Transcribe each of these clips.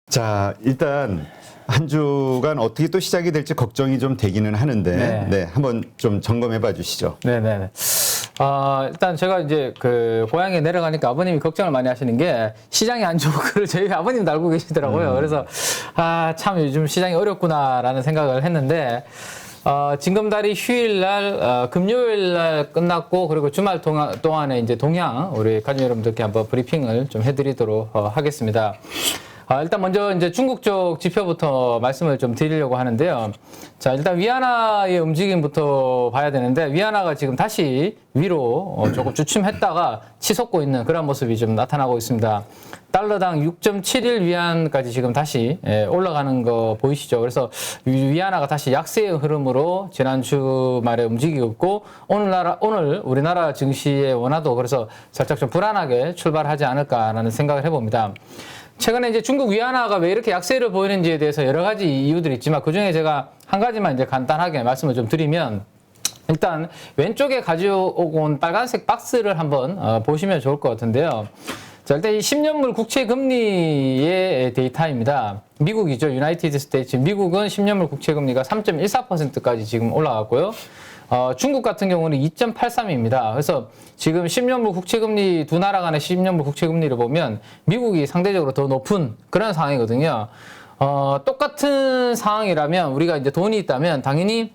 자, 일단 한 주간 어떻게 또 시작이 될지 걱정이 좀 되기는 하는데, 네, 한번 좀 점검해 봐 주시죠. 네네. 일단 제가 이제 그 고향에 내려가니까 아버님이 걱정을 많이 하시는 게 시장이 안 좋고 그걸 저희 아버님도 알고 계시더라고요. 그래서 참 요즘 시장이 어렵구나라는 생각을 했는데 징검다리 휴일날, 금요일날 끝났고 그리고 주말 동안에 이제 동향 우리 가족 여러분들께 한번 브리핑을 좀 해드리도록 하겠습니다. 일단 먼저 이제 중국 쪽 지표부터 말씀을 좀 드리려고 하는데요. 자, 일단 위안화의 움직임부터 봐야 되는데, 위안화가 지금 다시 위로 조금 주춤했다가 치솟고 있는 그런 모습이 좀 나타나고 있습니다. 달러당 6.71 위안까지 지금 다시 올라가는 거 보이시죠? 그래서 위안화가 다시 약세의 흐름으로 지난 주말에 움직이고 있고, 오늘 우리나라 증시의 원화도 그래서 살짝 좀 불안하게 출발하지 않을까라는 생각을 해봅니다. 최근에 이제 중국 위안화가 왜 이렇게 약세를 보이는지에 대해서 여러 가지 이유들이 있지만 그중에 제가 한 가지만 이제 간단하게 말씀을 좀 드리면, 일단 왼쪽에 가져오고 온 빨간색 박스를 한번 보시면 좋을 것 같은데요. 자, 일단 이 10년물 국채 금리의 데이터입니다. 미국이죠. 유나이티드 스테이츠. 미국은 10년물 국채 금리가 3.14%까지 지금 올라갔고요. 중국 같은 경우는 2.83입니다. 그래서 지금 10년물 국채금리, 두 나라 간의 10년물 국채금리를 보면 미국이 상대적으로 더 높은 그런 상황이거든요. 똑같은 상황이라면 우리가 이제 돈이 있다면 당연히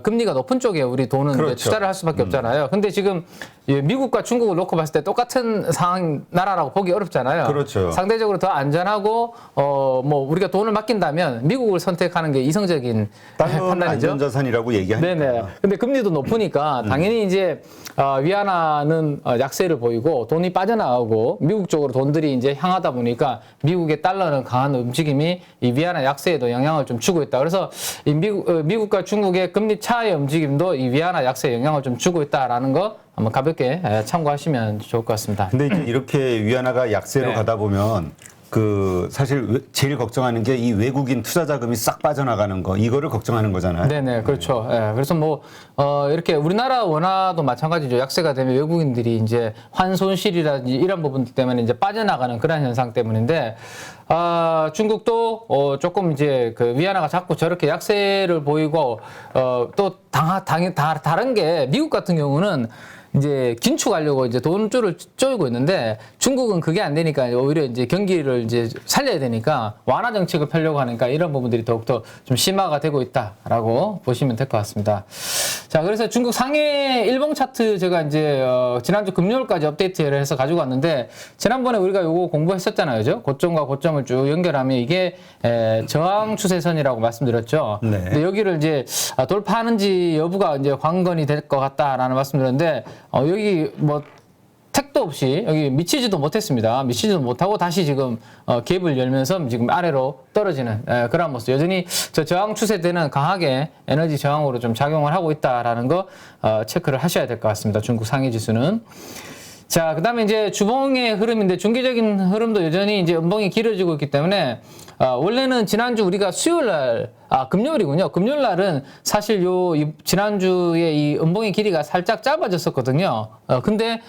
금리가 높은 쪽에 우리 돈은 그렇죠. 이제 투자를 할 수밖에 없잖아요. 근데 지금 미국과 중국을 놓고 봤을 때 똑같은 상황 나라라고 보기 어렵잖아요. 그렇죠. 상대적으로 더 안전하고 뭐 우리가 돈을 맡긴다면 미국을 선택하는 게 이성적인 판단이죠. 안전자산이라고 얘기하니까. 네네. 근데 금리도 높으니까 당연히 이제 위안화는 약세를 보이고 돈이 빠져나가고 미국 쪽으로 돈들이 이제 향하다 보니까 미국의 달러는 강한 움직임이 이 위안화 약세에도 영향을 좀 주고 있다. 그래서 이 미국과 중국의 금리 차의 움직임도 이 위안화 약세에 영향을 좀 주고 있다라는 거 한번 가볍게 참고하시면 좋을 것 같습니다. 근데 이제 이렇게 위안화가 약세로 네. 가다 보면 사실 제일 걱정하는 게 이 외국인 투자 자금이 싹 빠져나가는 거, 이거를 걱정하는 거잖아요. 네네, 그렇죠. 예, 그래서 뭐, 이렇게 우리나라 원화도 마찬가지죠. 약세가 되면 외국인들이 이제 환손실이라든지 이런 부분들 때문에 이제 빠져나가는 그런 현상 때문인데, 중국도, 조금 이제 그 위안화가 자꾸 저렇게 약세를 보이고, 또 다른 게 미국 같은 경우는 이제 긴축하려고 이제 돈줄을 쪼이고 있는데 중국은 그게 안 되니까 오히려 이제 경기를 이제 살려야 되니까 완화 정책을 펴려고 하니까 이런 부분들이 더욱더 좀 심화가 되고 있다라고 보시면 될 것 같습니다. 자, 그래서 중국 상해 일봉 차트 제가 이제 지난주 금요일까지 업데이트를 해서 가지고 왔는데 지난번에 우리가 요거 공부했었잖아요. 그죠? 고점과 고점을 쭉 연결하면 이게 저항 추세선이라고 말씀드렸죠. 네. 근데 여기를 이제 돌파하는지 여부가 이제 관건이 될 것 같다라는 말씀드렸는데 여기 뭐 택도 없이 여기 미치지도 못했습니다. 미치지도 못하고 다시 지금 갭을 열면서 지금 아래로 떨어지는 그런 모습. 여전히 저 저항 추세대는 강하게 에너지 저항으로 좀 작용을 하고 있다라는 거 체크를 하셔야 될 것 같습니다. 중국 상해 지수는. 자, 그 다음에 이제 주봉의 흐름인데 중기적인 흐름도 여전히 이제 음봉이 길어지고 있기 때문에 원래는 지난주 우리가 수요일날, 금요일이군요. 금요일날은 사실 지난주에 이 음봉의 길이가 살짝 짧아졌었거든요. 근데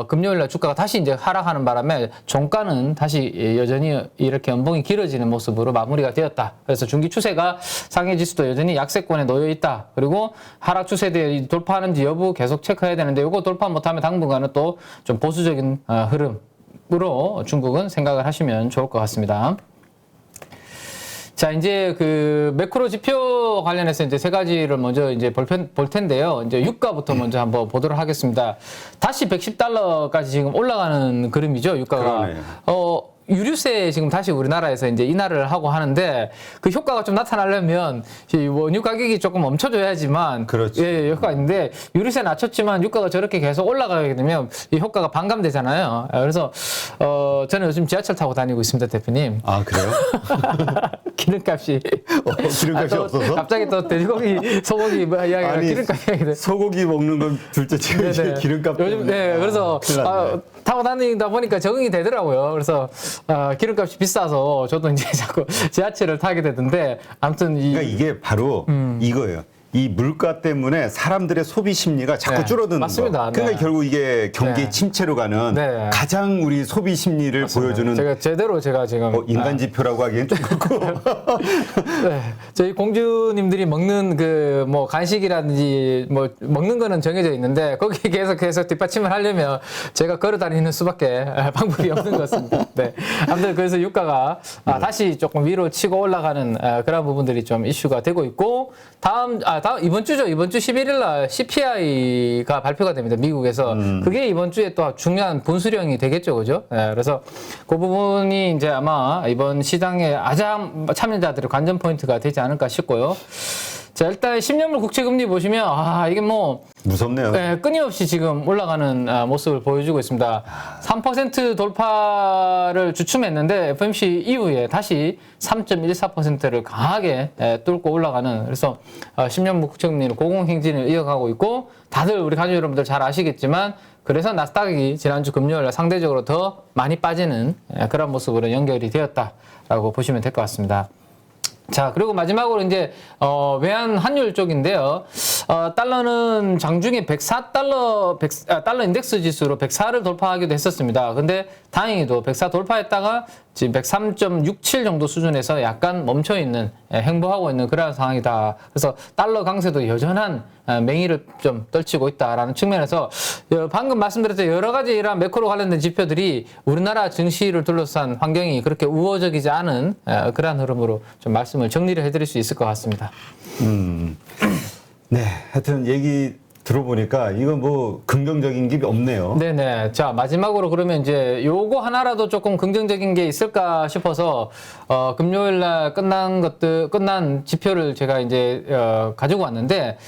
금요일날 주가가 다시 이제 하락하는 바람에 종가는 다시 여전히 이렇게 음봉이 길어지는 모습으로 마무리가 되었다. 그래서 중기 추세가 상해 지수도 여전히 약세권에 놓여 있다. 그리고 하락 추세대 돌파하는지 여부 계속 체크해야 되는데 이거 돌파 못하면 당분간은 또 좀 보수적인 흐름으로 중국은 생각을 하시면 좋을 것 같습니다. 자, 이제 그 매크로 지표 관련해서 이제 세 가지를 먼저 이제 볼 텐데요. 이제 유가부터 먼저 한번 보도록 하겠습니다. 다시 110달러까지 지금 올라가는 그림이죠, 유가가. 그러네요. 유류세 지금 다시 우리나라에서 이제 인하를 하고 하는데 그 효과가 좀 나타나려면 원유 가격이 조금 멈춰줘야지만 그렇죠. 예, 효과가 있는데 유류세 낮췄지만 유가가 저렇게 계속 올라가게 되면 이 효과가 반감되잖아요. 그래서 저는 요즘 지하철 타고 다니고 있습니다, 대표님. 아, 그래요? 기름값이 기름값이 없어서? 갑자기 또 돼지고기, 소고기 뭐 이야기가 기름값이 이야기 돼. 소고기 먹는 건 둘째 치고 이제 기름값 요즘 그래서 타고 다니다 보니까 적응이 되더라고요. 그래서 기름값이 비싸서 저도 이제 자꾸 지하철을 타게 되던데 아무튼 그러니까 이게 바로 이거예요. 이 물가 때문에 사람들의 소비 심리가 자꾸 네, 줄어드는 맞습니다. 거. 그러니까 네. 결국 이게 경기 네. 침체로 가는 네. 가장 우리 소비 심리를 보여주는 제가 지금 인간 지표라고 하기엔 좀 그렇고. 네, 저희 공주님들이 먹는 그 뭐 간식이라든지 뭐 먹는 거는 정해져 있는데 거기에 계속 뒷받침을 하려면 제가 걸어 다니는 수밖에 방법이 없는 것 같습니다. 네. 아무튼 그래서 유가가 다시 조금 위로 치고 올라가는 그런 부분들이 좀 이슈가 되고 있고 다음 이번 주죠. 이번 주 11일 날 CPI가 발표가 됩니다. 미국에서. 그게 이번 주에 또 중요한 분수령이 되겠죠. 그죠? 네, 그래서 그 부분이 이제 아마 이번 시장의 가장 참여자들의 관전 포인트가 되지 않을까 싶고요. 자, 일단 10년물 국채금리 보시면 이게 뭐 무섭네요. 네, 끊임없이 지금 올라가는 모습을 보여주고 있습니다. 3% 돌파를 주춤했는데 FOMC 이후에 다시 3.14%를 강하게 뚫고 올라가는, 그래서 10년물 국채금리는 고공행진을 이어가고 있고, 다들 우리 가족 여러분들 잘 아시겠지만 그래서 나스닥이 지난주 금요일 상대적으로 더 많이 빠지는 그런 모습으로 연결이 되었다라고 보시면 될 것 같습니다. 자, 그리고 마지막으로 이제 외환 환율 쪽인데요. 달러는 장중에 104달러 달러 인덱스 지수로 104를 돌파하기도 했었습니다. 근데 다행히도 104 돌파했다가 지금 103.67 정도 수준에서 약간 멈춰 있는, 행보하고 있는 그런 상황이다. 그래서 달러 강세도 여전한 맹위를 좀 떨치고 있다라는 측면에서 방금 말씀드렸던 여러 가지 이러한 매크로 관련된 지표들이 우리나라 증시를 둘러싼 환경이 그렇게 우호적이지 않은 그러한 흐름으로 좀 말씀을 정리를 해드릴 수 있을 것 같습니다. 네, 하여튼 얘기 들어보니까 이거 뭐 긍정적인 게 없네요. 네네. 자, 마지막으로 그러면 이제 요거 하나라도 조금 긍정적인 게 있을까 싶어서 금요일 날 끝난 지표를 제가 이제 가지고 왔는데,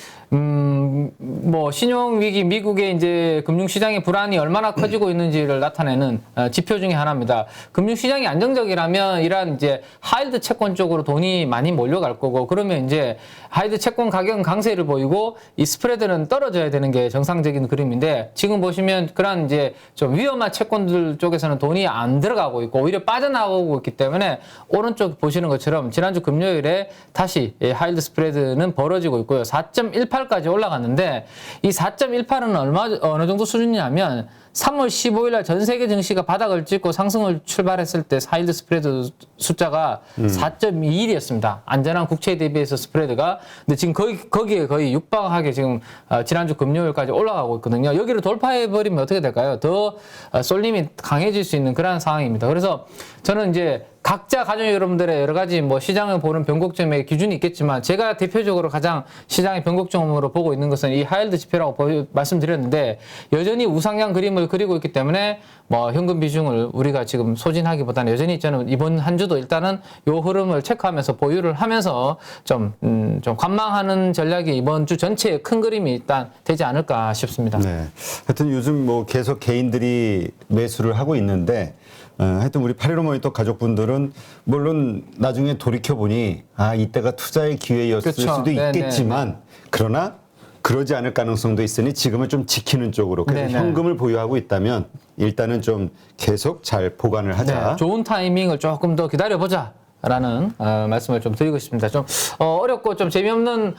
뭐 신용위기, 미국의 이제 금융시장의 불안이 얼마나 커지고 있는지를 나타내는 지표 중에 하나입니다. 금융시장이 안정적이라면 이러한 이제 하이드 채권 쪽으로 돈이 많이 몰려갈 거고, 그러면 이제 하이드 채권 가격은 강세를 보이고 이 스프레드는 떨어져야 되는 게 정상적인 그림인데, 지금 보시면 그런 이제 좀 위험한 채권들 쪽에서는 돈이 안 들어가고 있고 오히려 빠져나오고 있기 때문에 오른쪽 보시는 것처럼 지난주 금요일에 다시 하이드 스프레드는 벌어지고 있고요. 4.18까지 올라갔는데, 이 4.18은 어느 정도 수준이냐면 3월 15일 날 전 세계 증시가 바닥을 찍고 상승을 출발했을 때 하이드 스프레드 숫자가 4.21이었습니다. 안전한 국채에 대비해서 스프레드가. 근데 지금 거기에 거의 육박하게 지금 지난주 금요일까지 올라가고 있거든요. 여기를 돌파해버리면 어떻게 될까요? 더 쏠림이 강해질 수 있는 그런 상황입니다. 그래서 저는 이제 각자 가족 여러분들의 여러 가지 뭐 시장을 보는 변곡점의 기준이 있겠지만, 제가 대표적으로 가장 시장의 변곡점으로 보고 있는 것은 이 하이힐드 지표라고 말씀드렸는데, 여전히 우상향 그림을 그리고 있기 때문에 뭐 현금 비중을 우리가 지금 소진하기보다는 여전히 저는 이번 한 주도 일단은 요 흐름을 체크하면서 보유를 하면서 좀 관망하는 전략이 이번 주 전체의 큰 그림이 일단 되지 않을까 싶습니다. 네. 하여튼 요즘 뭐 계속 개인들이 매수를 하고 있는데, 하여튼 우리 8.15 모니터 가족분들은 물론 나중에 돌이켜보니 이때가 투자의 기회였을 그렇죠. 수도 있겠지만, 그러나 그러지 않을 가능성도 있으니 지금은 좀 지키는 쪽으로, 그래서 네네. 현금을 보유하고 있다면 일단은 좀 계속 잘 보관을 하자. 네, 좋은 타이밍을 조금 더 기다려보자 라는 말씀을 좀 드리고 싶습니다. 좀 어렵고 좀 재미없는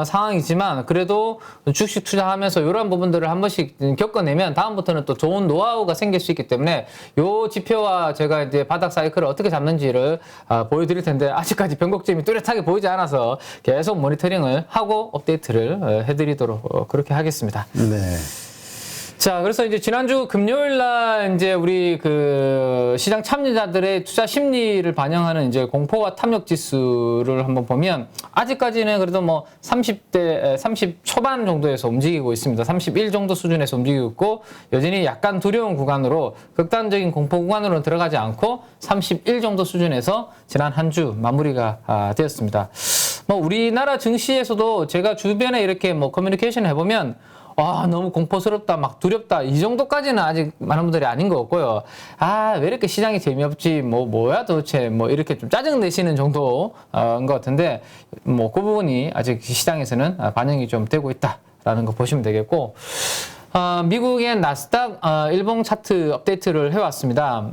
상황이지만, 그래도 주식 투자하면서 이런 부분들을 한 번씩 겪어내면 다음부터는 또 좋은 노하우가 생길 수 있기 때문에, 요 지표와 제가 이제 바닥 사이클을 어떻게 잡는지를 보여드릴 텐데, 아직까지 변곡점이 뚜렷하게 보이지 않아서 계속 모니터링을 하고 업데이트를 해드리도록 그렇게 하겠습니다. 네. 자, 그래서 이제 지난주 금요일 날 이제 우리 그 시장 참여자들의 투자 심리를 반영하는 이제 공포와 탐욕 지수를 한번 보면, 아직까지는 그래도 뭐 30 초반 정도에서 움직이고 있습니다. 31 정도 수준에서 움직이고 있고, 여전히 약간 두려운 구간으로, 극단적인 공포 구간으로 들어가지 않고 31 정도 수준에서 지난 한 주 마무리가 되었습니다. 뭐 우리나라 증시에서도 제가 주변에 이렇게 뭐 커뮤니케이션 해보면, 너무 공포스럽다, 막 두렵다, 이 정도까지는 아직 많은 분들이 아닌 것 같고요. 왜 이렇게 시장이 재미없지, 뭐야 도대체, 뭐 이렇게 좀 짜증 내시는 정도인 것 같은데, 뭐 그 부분이 아직 시장에서는 반영이 좀 되고 있다라는 거 보시면 되겠고, 미국의 나스닥 일봉 차트 업데이트를 해왔습니다.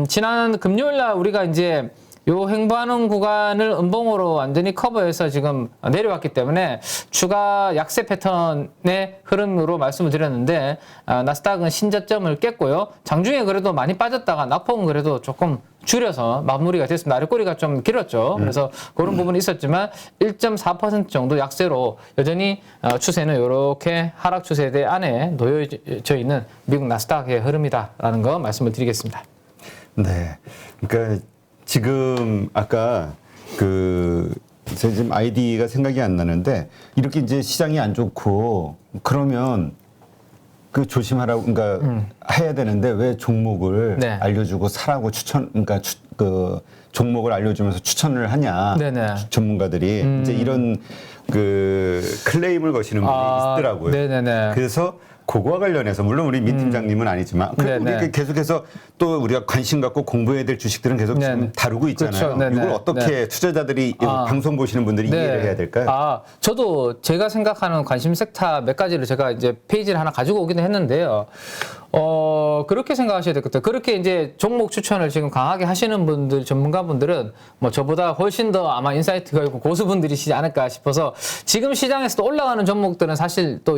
지난 금요일 날 우리가 이제 요 횡보하는 구간을 음봉으로 완전히 커버해서 지금 내려왔기 때문에 추가 약세 패턴의 흐름으로 말씀을 드렸는데 나스닥은 신저점을 깼고요. 장중에 그래도 많이 빠졌다가 낙폭은 그래도 조금 줄여서 마무리가 됐습니다. 아래꼬리가 좀 길었죠. 그래서 그런 부분이 있었지만 1.4% 정도 약세로 여전히 추세는 이렇게 하락 추세대 안에 놓여져 있는 미국 나스닥의 흐름이다라는 거 말씀을 드리겠습니다. 네. 그러니까 지금 아까 제가 지금 아이디가 생각이 안 나는데 이렇게 이제 시장이 안 좋고 그러면 조심하라고 그러니까 해야 되는데 왜 종목을 네. 알려주고 사라고 그러니까 종목을 알려주면서 추천을 하냐 네네. 전문가들이 이제 이런 클레임을 거시는 분이 있더라고요. 네네네. 그래서 그거와 관련해서 물론 우리 민 팀장님은 아니지만 그래도 네네. 우리 계속해서 또 우리가 관심 갖고 공부해야 될 주식들은 계속 지금 네네. 다루고 있잖아요. 그렇죠. 네네. 이걸 어떻게 투자자들이 방송 보시는 분들이 이해를 해야 될까요? 저도 제가 생각하는 관심 섹터 몇 가지를 제가 이제 페이지를 하나 가지고 오기는 했는데요. 그렇게 생각하셔야 될 것 같아요. 그렇게 이제 종목 추천을 지금 강하게 하시는 분들, 전문가분들은 뭐 저보다 훨씬 더 아마 인사이트가 있고 고수분들이시지 않을까 싶어서 지금 시장에서도 올라가는 종목들은 사실 또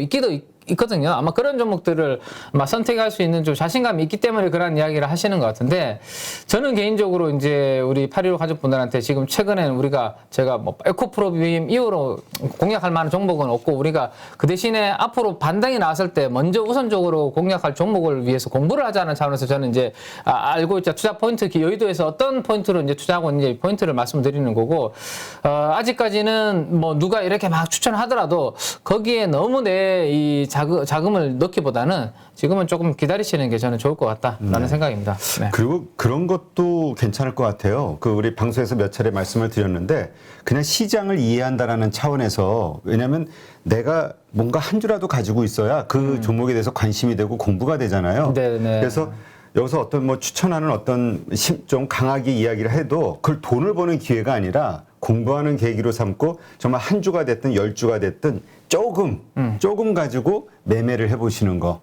있거든요. 아마 그런 종목들을 선택할 수 있는 좀 자신감이 있기 때문에 그런 이야기를 하시는 것 같은데 저는 개인적으로 이제 우리 8.15 가족분들한테 지금 최근에는 제가 뭐 에코프로비움 이후로 공략할 만한 종목은 없고 우리가 그 대신에 앞으로 반등이 나왔을 때 먼저 우선적으로 공략할 종목을 위해서 공부를 하자는 차원에서 저는 이제 알고 있자 투자 포인트 여의도에서 어떤 포인트로 이제 투자하고 있는지 포인트를 말씀드리는 거고 아직까지는 뭐 누가 이렇게 막 추천하더라도 거기에 너무 내 자금을 넣기보다는 지금은 조금 기다리시는 게 저는 좋을 것 같다라는 생각입니다. 네. 그리고 그런 것도 괜찮을 것 같아요. 우리 방송에서 몇 차례 말씀을 드렸는데 그냥 시장을 이해한다라는 차원에서 왜냐하면 내가 뭔가 한 주라도 가지고 있어야 그 종목에 대해서 관심이 되고 공부가 되잖아요. 네네. 그래서 여기서 어떤 뭐 추천하는 어떤 좀 강하게 이야기를 해도 그걸 돈을 버는 기회가 아니라 공부하는 계기로 삼고 정말 한 주가 됐든 10주가 됐든 조금 가지고 매매를 해보시는 거.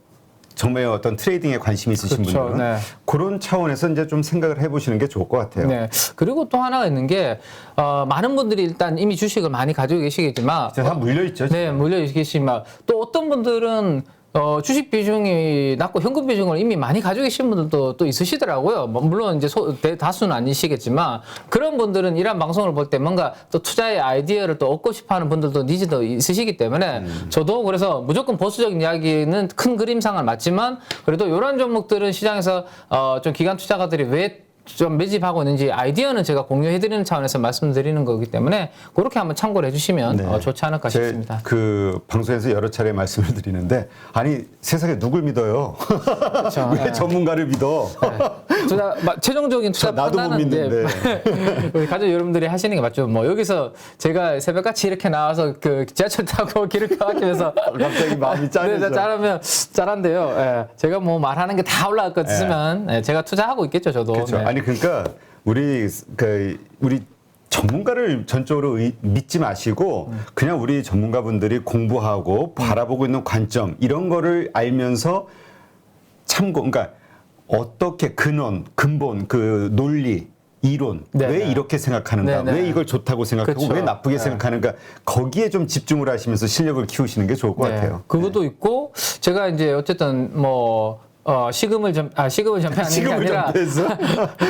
정말 어떤 트레이딩에 관심이 있으신 그렇죠, 분들은 네. 그런 차원에서 이제 좀 생각을 해보시는 게 좋을 것 같아요. 네. 그리고 또 하나가 있는 게 많은 분들이 일단 이미 주식을 많이 가지고 계시겠지만 다 물려있죠. 네, 물려 계시지만 또 어떤 분들은 주식 비중이 낮고 현금 비중을 이미 많이 가지고 계신 분들도 또 있으시더라고요. 물론 이제 대다수는 아니시겠지만 그런 분들은 이런 방송을 볼 때 뭔가 또 투자의 아이디어를 또 얻고 싶어하는 분들도 니즈도 있으시기 때문에 저도 그래서 무조건 보수적인 이야기는 큰 그림상을 맞지만 그래도 이런 종목들은 시장에서 좀 기관 투자가들이 왜 좀 매집하고 있는지 아이디어는 제가 공유해드리는 차원에서 말씀드리는 거기 때문에 그렇게 한번 참고를 해주시면 네. 좋지 않을까 싶습니다. 방송에서 여러 차례 말씀을 드리는데 아니 세상에 누굴 믿어요? 그렇죠. 왜 네. 전문가를 믿어? 최종적인 투자 나도 못 판단은 이제 믿는데. 우리 가족 여러분들이 하시는 게 맞죠. 뭐 여기서 제가 새벽같이 이렇게 나와서 지하철 타고 길을 가면서 갑자기 마음이 짠해져. 짜르면 짠한데요. 예. 제가 뭐 말하는 게 다 올라갈 것 같으면 제가 투자하고 있겠죠, 저도. 그렇죠. 네. 아니 그러니까 우리 전문가를 전적으로 믿지 마시고 그냥 우리 전문가분들이 공부하고 바라보고 있는 관점 이런 거를 알면서 그러니까 어떻게 근본 논리 이론 네, 왜 네. 이렇게 생각하는가 네, 네. 왜 이걸 좋다고 생각하고 그렇죠. 왜 나쁘게 네. 생각하는가 거기에 좀 집중을 하시면서 실력을 키우시는 게 좋을 것 같아요. 그것도 있고 제가 이제 어쨌든 뭐 시금을 전폐하는 게 지금을 아니라 전폐했어?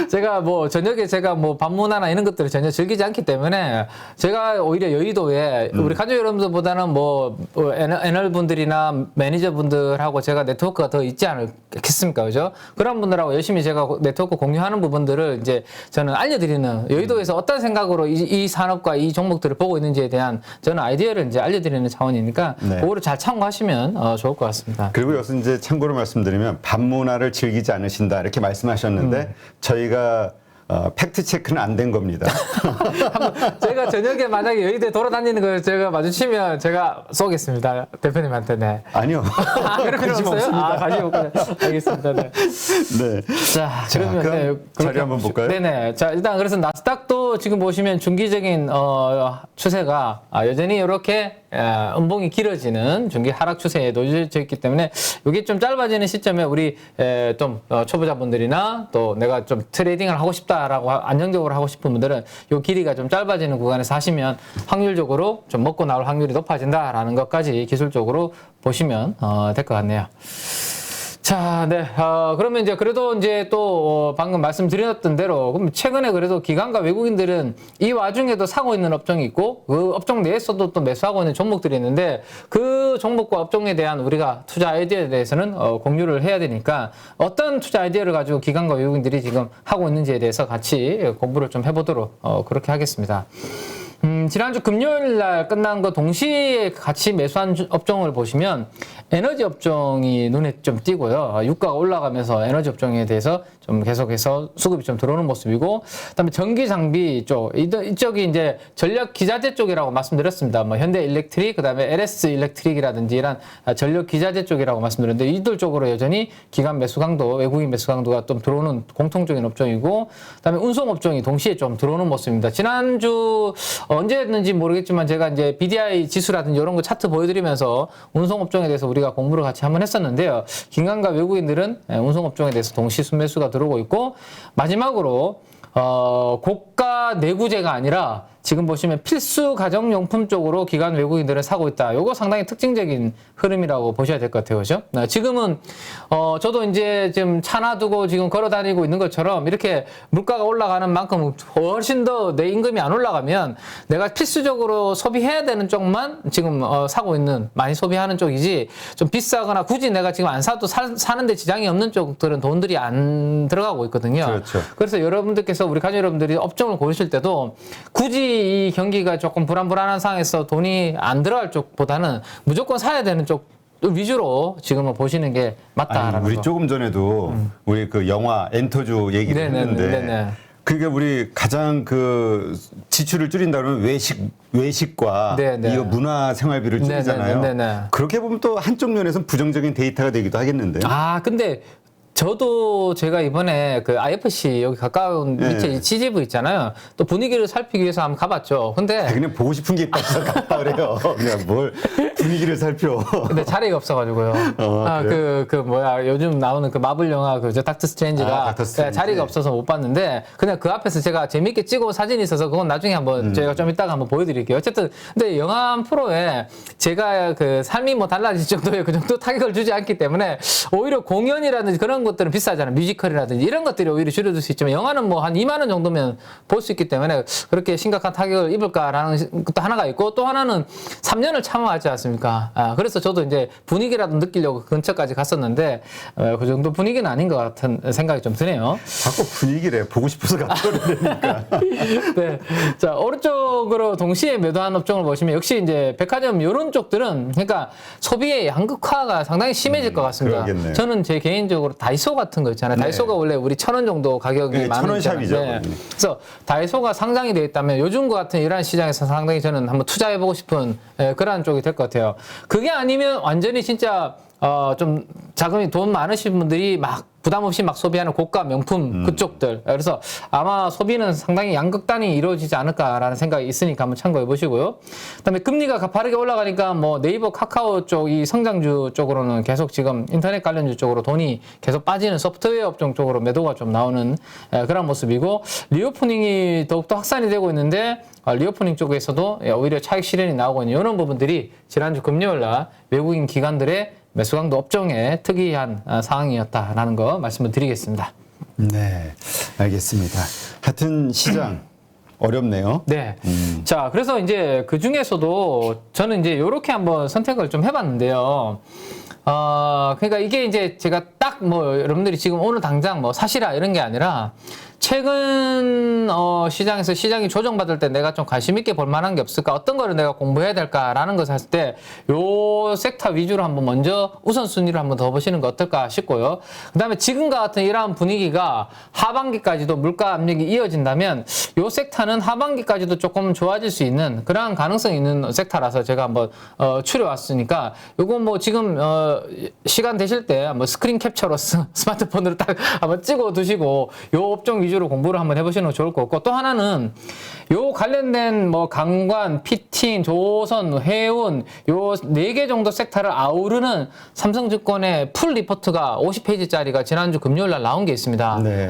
제가 뭐 저녁에 제가 뭐 밥문화나 이런 것들을 전혀 즐기지 않기 때문에 제가 오히려 여의도에 우리 가족 여러분들보다는 뭐 애널 분들이나 매니저 분들하고 제가 네트워크가 더 있지 않겠습니까, 그죠? 그런 분들하고 열심히 제가 네트워크 공유하는 부분들을 이제 저는 알려드리는 여의도에서 어떤 생각으로 이 산업과 이 종목들을 보고 있는지에 대한 저는 아이디어를 이제 알려드리는 차원이니까 네. 그거를 잘 참고하시면 좋을 것 같습니다. 그리고 여기서 이제 참고로 말씀드리면 밥 문화를 즐기지 않으신다 이렇게 말씀하셨는데 저희가 팩트 체크는 안 된 겁니다. 제가 저녁에 만약에 여의도에 돌아다니는 걸 제가 마주치면 제가 쏘겠습니다. 대표님한테. 네. 아니요. 그럴 필요 관심 없어요? 없습니다. 관심 없군요. 알겠습니다. 네. 네. 자, 그러면 그럼 네, 자리 그렇게 한번 볼까요? 네네. 자, 일단 그래서 나스닥도 지금 보시면 중기적인 추세가 여전히 이렇게 음봉이 길어지는 중기 하락 추세에 놓여져 있기 때문에 이게 좀 짧아지는 시점에 우리 좀 초보자분들이나 또 내가 좀 트레이딩을 하고 싶다라고 안정적으로 하고 싶은 분들은 이 길이가 좀 짧아지는 구간에서 하시면 확률적으로 좀 먹고 나올 확률이 높아진다라는 것까지 기술적으로 보시면 될 것 같네요. 자, 네. 그러면 이제 그래도 이제 또 방금 말씀드렸던 대로 그럼 최근에 그래도 기관과 외국인들은 이 와중에도 사고 있는 업종이 있고 그 업종 내에서도 또 매수하고 있는 종목들이 있는데 그 종목과 업종에 대한 우리가 투자 아이디어에 대해서는 공유를 해야 되니까 어떤 투자 아이디어를 가지고 기관과 외국인들이 지금 하고 있는지에 대해서 같이 공부를 좀 해보도록 그렇게 하겠습니다. 지난주 금요일 날 끝난 거 동시에 같이 매수한 업종을 보시면 에너지 업종이 눈에 좀 띄고요. 유가가 올라가면서 에너지 업종에 대해서 좀 계속해서 수급이 좀 들어오는 모습이고, 그다음에 전기 장비 쪽, 이쪽이 이제 전력 기자재 쪽이라고 말씀드렸습니다. 뭐 현대 일렉트릭, 그다음에 LS 일렉트릭이라든지 이런 전력 기자재 쪽이라고 말씀드렸는데 이들 쪽으로 여전히 기관 매수 강도, 외국인 매수 강도가 좀 들어오는 공통적인 업종이고, 그다음에 운송 업종이 동시에 좀 들어오는 모습입니다. 지난주 언제였는지 모르겠지만 제가 이제 BDI 지수라든지 이런 거 차트 보여드리면서 운송 업종에 대해서 우리가 공부를 같이 한번 했었는데요. 기관과 외국인들은 운송 업종에 대해서 동시 순매수가 들어오고 있고, 마지막으로 고가 내구재가 아니라 지금 보시면 필수 가정용품 쪽으로 기관 외국인들은 사고 있다. 이거 상당히 특징적인 흐름이라고 보셔야 될 것 같아요. 그죠? 지금은, 저도 이제 지금 차 놔두고 지금 걸어 다니고 있는 것처럼 이렇게 물가가 올라가는 만큼 훨씬 더 내 임금이 안 올라가면 내가 필수적으로 소비해야 되는 쪽만 지금 사고 있는, 많이 소비하는 쪽이지 좀 비싸거나 굳이 내가 지금 안 사도 사는데 지장이 없는 쪽들은 돈들이 안 들어가고 있거든요. 그렇죠. 그래서 여러분들께서 우리 가족 여러분들이 업종을 고르실 때도 굳이 이 경기가 조금 불안한 상황에서 돈이 안 들어갈 쪽보다는 무조건 사야 되는 쪽 위주로 지금은 보시는 게 맞다라는 아니, 우리 거. 조금 전에도 우리 그 영화 엔터주 얘기를 했는데 네네. 그러니까 우리 가장 그 지출을 줄인다면 외식과 네네. 이 문화 생활비를 줄이잖아요. 네네. 그렇게 보면 또 한쪽 면에서는 부정적인 데이터가 되기도 하겠는데요. 근데 저도 제가 이번에 그 IFC 여기 가까운 밑에 이 지지부 있잖아요. 또 분위기를 살피기 위해서 한번 가봤죠. 근데 그냥 보고 싶은 게 있다고 갔다 그래요. 그냥 뭘 분위기를 살펴. 근데 자리가 없어가지고요. 뭐야 요즘 나오는 그 마블 영화 그 닥터 스트레인지가 닥터 스트레인지. 자리가 없어서 못 봤는데 그냥 그 앞에서 제가 재밌게 찍어온 사진이 있어서 그건 나중에 한번 제가 좀 이따가 한번 보여드릴게요. 어쨌든 근데 영화 프로에 제가 그 삶이 뭐 달라질 정도의 그 정도 타격을 주지 않기 때문에 오히려 공연이라든지 그런 것들은 비싸잖아요. 뮤지컬이라든지 이런 것들이 오히려 줄여줄 수 있지만 영화는 뭐 한 2만 원 정도면 볼 수 있기 때문에 그렇게 심각한 타격을 입을까라는 것도 하나가 있고, 또 하나는 3년을 참아왔지 않습니까? 그래서 저도 이제 분위기라도 느끼려고 근처까지 갔었는데 그 정도 분위기는 아닌 것 같은 생각이 좀 드네요. 자꾸 분위기래. 보고 싶어서 갔다 그러니까. 네. 자, 오른쪽으로 동시에 매도한 업종을 보시면 역시 이제 백화점 이런 쪽들은 그러니까 소비의 양극화가 상당히 심해질 것 같습니다. 그러겠네요. 저는 제 개인적으로 다이소 같은 거 있잖아요. 다이소가 원래 우리 1,000원 정도 가격이 네, 많은 1,000원 샵이죠. 그래서 다이소가 상장이 되어 있다면 요즘과 같은 이러한 시장에서 상당히 저는 한번 투자해보고 싶은 그러한 쪽이 될 것 같아요. 그게 아니면 완전히 진짜 좀 자금이 돈 많으신 분들이 막 부담 없이 막 소비하는 고가 명품 그쪽들. 그래서 아마 소비는 상당히 양극단이 이루어지지 않을까라는 생각이 있으니까 한번 참고해 보시고요. 그다음에 금리가 가파르게 올라가니까 뭐 네이버, 카카오 쪽 이 성장주 쪽으로는 계속 지금 인터넷 관련주 쪽으로 돈이 계속 빠지는 소프트웨어 업종 쪽으로 매도가 좀 나오는 그런 모습이고, 리오프닝이 더욱더 확산이 되고 있는데 리오프닝 쪽에서도 오히려 차익 실현이 나오고 있는 이런 부분들이 지난주 금요일 날 외국인 기관들의 매수 강도 업종의 특이한 상황이었다라는 거 말씀을 드리겠습니다. 네, 알겠습니다. 하여튼 시장 어렵네요. 네. 자, 그래서 이제 그 중에서도 저는 이제 요렇게 한번 선택을 좀 해봤는데요. 그러니까 이게 이제 제가 딱 뭐 여러분들이 지금 오늘 당장 뭐 사시라 이런 게 아니라 최근 시장에서 시장이 조정받을 때 내가 좀 관심 있게 볼 만한 게 없을까, 어떤 거를 내가 공부해야 될까라는 것을 했을 때 요 섹터 위주로 한번 먼저 우선순위를 한번 더 보시는 거 어떨까 싶고요. 그 다음에 지금과 같은 이러한 분위기가 하반기까지도 물가 압력이 이어진다면 요 섹터는 하반기까지도 조금 좋아질 수 있는 그러한 가능성이 있는 섹터라서 제가 한번 추려왔으니까 요거 뭐 지금 시간 되실 때 한번 스크린 캡처로 스마트폰으로 딱 한번 찍어 두시고 요 업종 위주로 위주로 공부를 한번 해보시는 거 좋을 것 같고, 또 하나는 요 관련된 뭐 강관, 피팅, 조선, 해운 요 4개 정도 섹터를 아우르는 삼성증권의 풀 리포트가 50페이지짜리가 지난주 금요일 날 나온 게 있습니다. 네.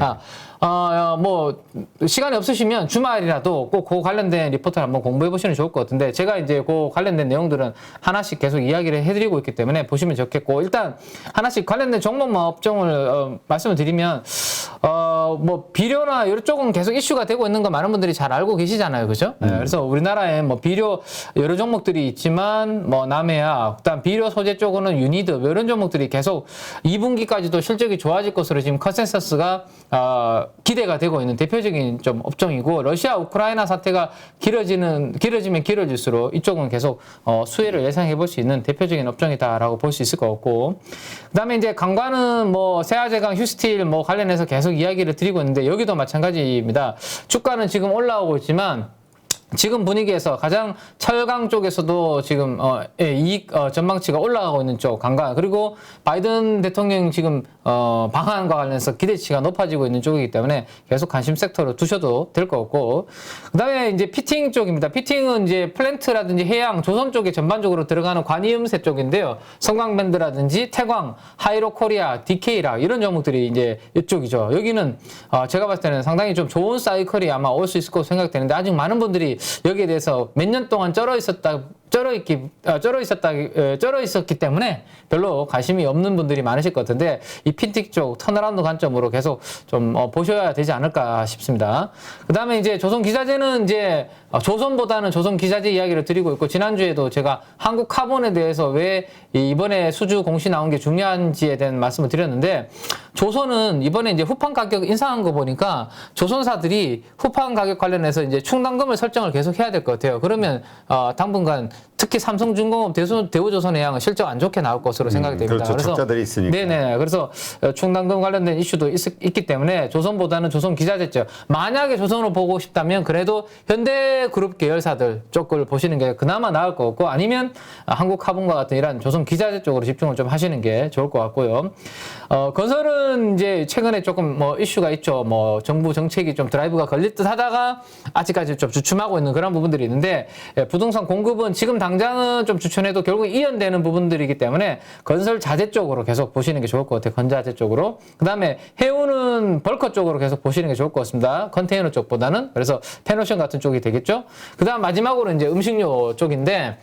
뭐 시간이 없으시면 주말이라도 꼭 그 관련된 리포트를 한번 공부해 보시면 좋을 것 같은데, 제가 이제 그 관련된 내용들은 하나씩 계속 이야기를 해드리고 있기 때문에 보시면 좋겠고, 일단 하나씩 관련된 종목만 업종을 말씀을 드리면, 뭐 비료나 이쪽은 계속 이슈가 되고 있는 거 많은 분들이 잘 알고 계시잖아요, 그죠? 네, 그래서 우리나라에 뭐 비료 여러 종목들이 있지만, 뭐 남해약, 그다음 비료 소재 쪽으로는 유니드, 뭐 이런 종목들이 계속 2분기까지도 실적이 좋아질 것으로 지금 컨센서스가 기대가 되고 있는 대표적인 좀 업종이고, 러시아 우크라이나 사태가 길어지면 길어질수록 이쪽은 계속 수혜를 예상해 볼 수 있는 대표적인 업종이다라고 볼 수 있을 것 같고, 그다음에 이제 강관은 뭐 세아제강, 휴스틸 뭐 관련해서 계속 이야기를 드리고 있는데, 여기도 마찬가지입니다. 주가는 지금 올라오고 있지만 지금 분위기에서 가장 철강 쪽에서도 지금 이익 전망치가 올라가고 있는 쪽 강관, 그리고 바이든 대통령 지금 방한과 관련해서 기대치가 높아지고 있는 쪽이기 때문에 계속 관심 섹터로 두셔도 될 것 같고, 그다음에 이제 피팅 쪽입니다. 피팅은 이제 플랜트라든지 해양, 조선 쪽에 전반적으로 들어가는 관이음새 쪽인데요. 성광밴드라든지 태광, 하이로코리아, DK라 이런 종목들이 이제 이쪽이죠. 여기는 제가 봤을 때는 상당히 좀 좋은 사이클이 아마 올 수 있을 거로 생각되는데, 아직 많은 분들이 여기에 대해서 몇 년 동안 쩔어 있었기 때문에 별로 관심이 없는 분들이 많으실 것 같은데, 이 핀틱 쪽 턴어라운드 관점으로 계속 좀 보셔야 되지 않을까 싶습니다. 그 다음에 이제 조선기자재는 이제 조선보다는 조선기자재 이야기를 드리고 있고, 지난주에도 제가 한국 카본에 대해서 왜 이번에 수주 공시 나온 게 중요한지에 대한 말씀을 드렸는데, 조선은 이번에 이제 후판 가격 인상한 거 보니까 조선사들이 후판 가격 관련해서 이제 충당금을 설정을 계속 해야 될 것 같아요. 그러면 당분간 특히 삼성중공업, 대우조선해양은 실적 안 좋게 나올 것으로 생각이 됩니다. 그렇죠. 그래서 적자들이 있으니까. 네네. 그래서 충당금 관련된 이슈도 있기 때문에 조선보다는 조선기자재죠. 만약에 조선으로 보고 싶다면 그래도 현대그룹 계열사들 쪽을 보시는 게 그나마 나을 것 같고, 아니면 한국카본과 같은 이런 조선기자재 쪽으로 집중을 좀 하시는 게 좋을 것 같고요. 건설은 이제 최근에 조금 뭐 이슈가 있죠. 뭐 정부 정책이 좀 드라이브가 걸릴 듯 하다가 아직까지 좀 주춤하고 있는 그런 부분들이 있는데, 부동산 공급은 지금 당장은 좀 추천해도 결국 이연되는 부분들이기 때문에 건설 자재 쪽으로 계속 보시는 게 좋을 것 같아요. 건자재 쪽으로. 그 다음에 해운은 벌커 쪽으로 계속 보시는 게 좋을 것 같습니다. 컨테이너 쪽보다는. 그래서 페노션 같은 쪽이 되겠죠. 그 다음 마지막으로 이제 음식료 쪽인데,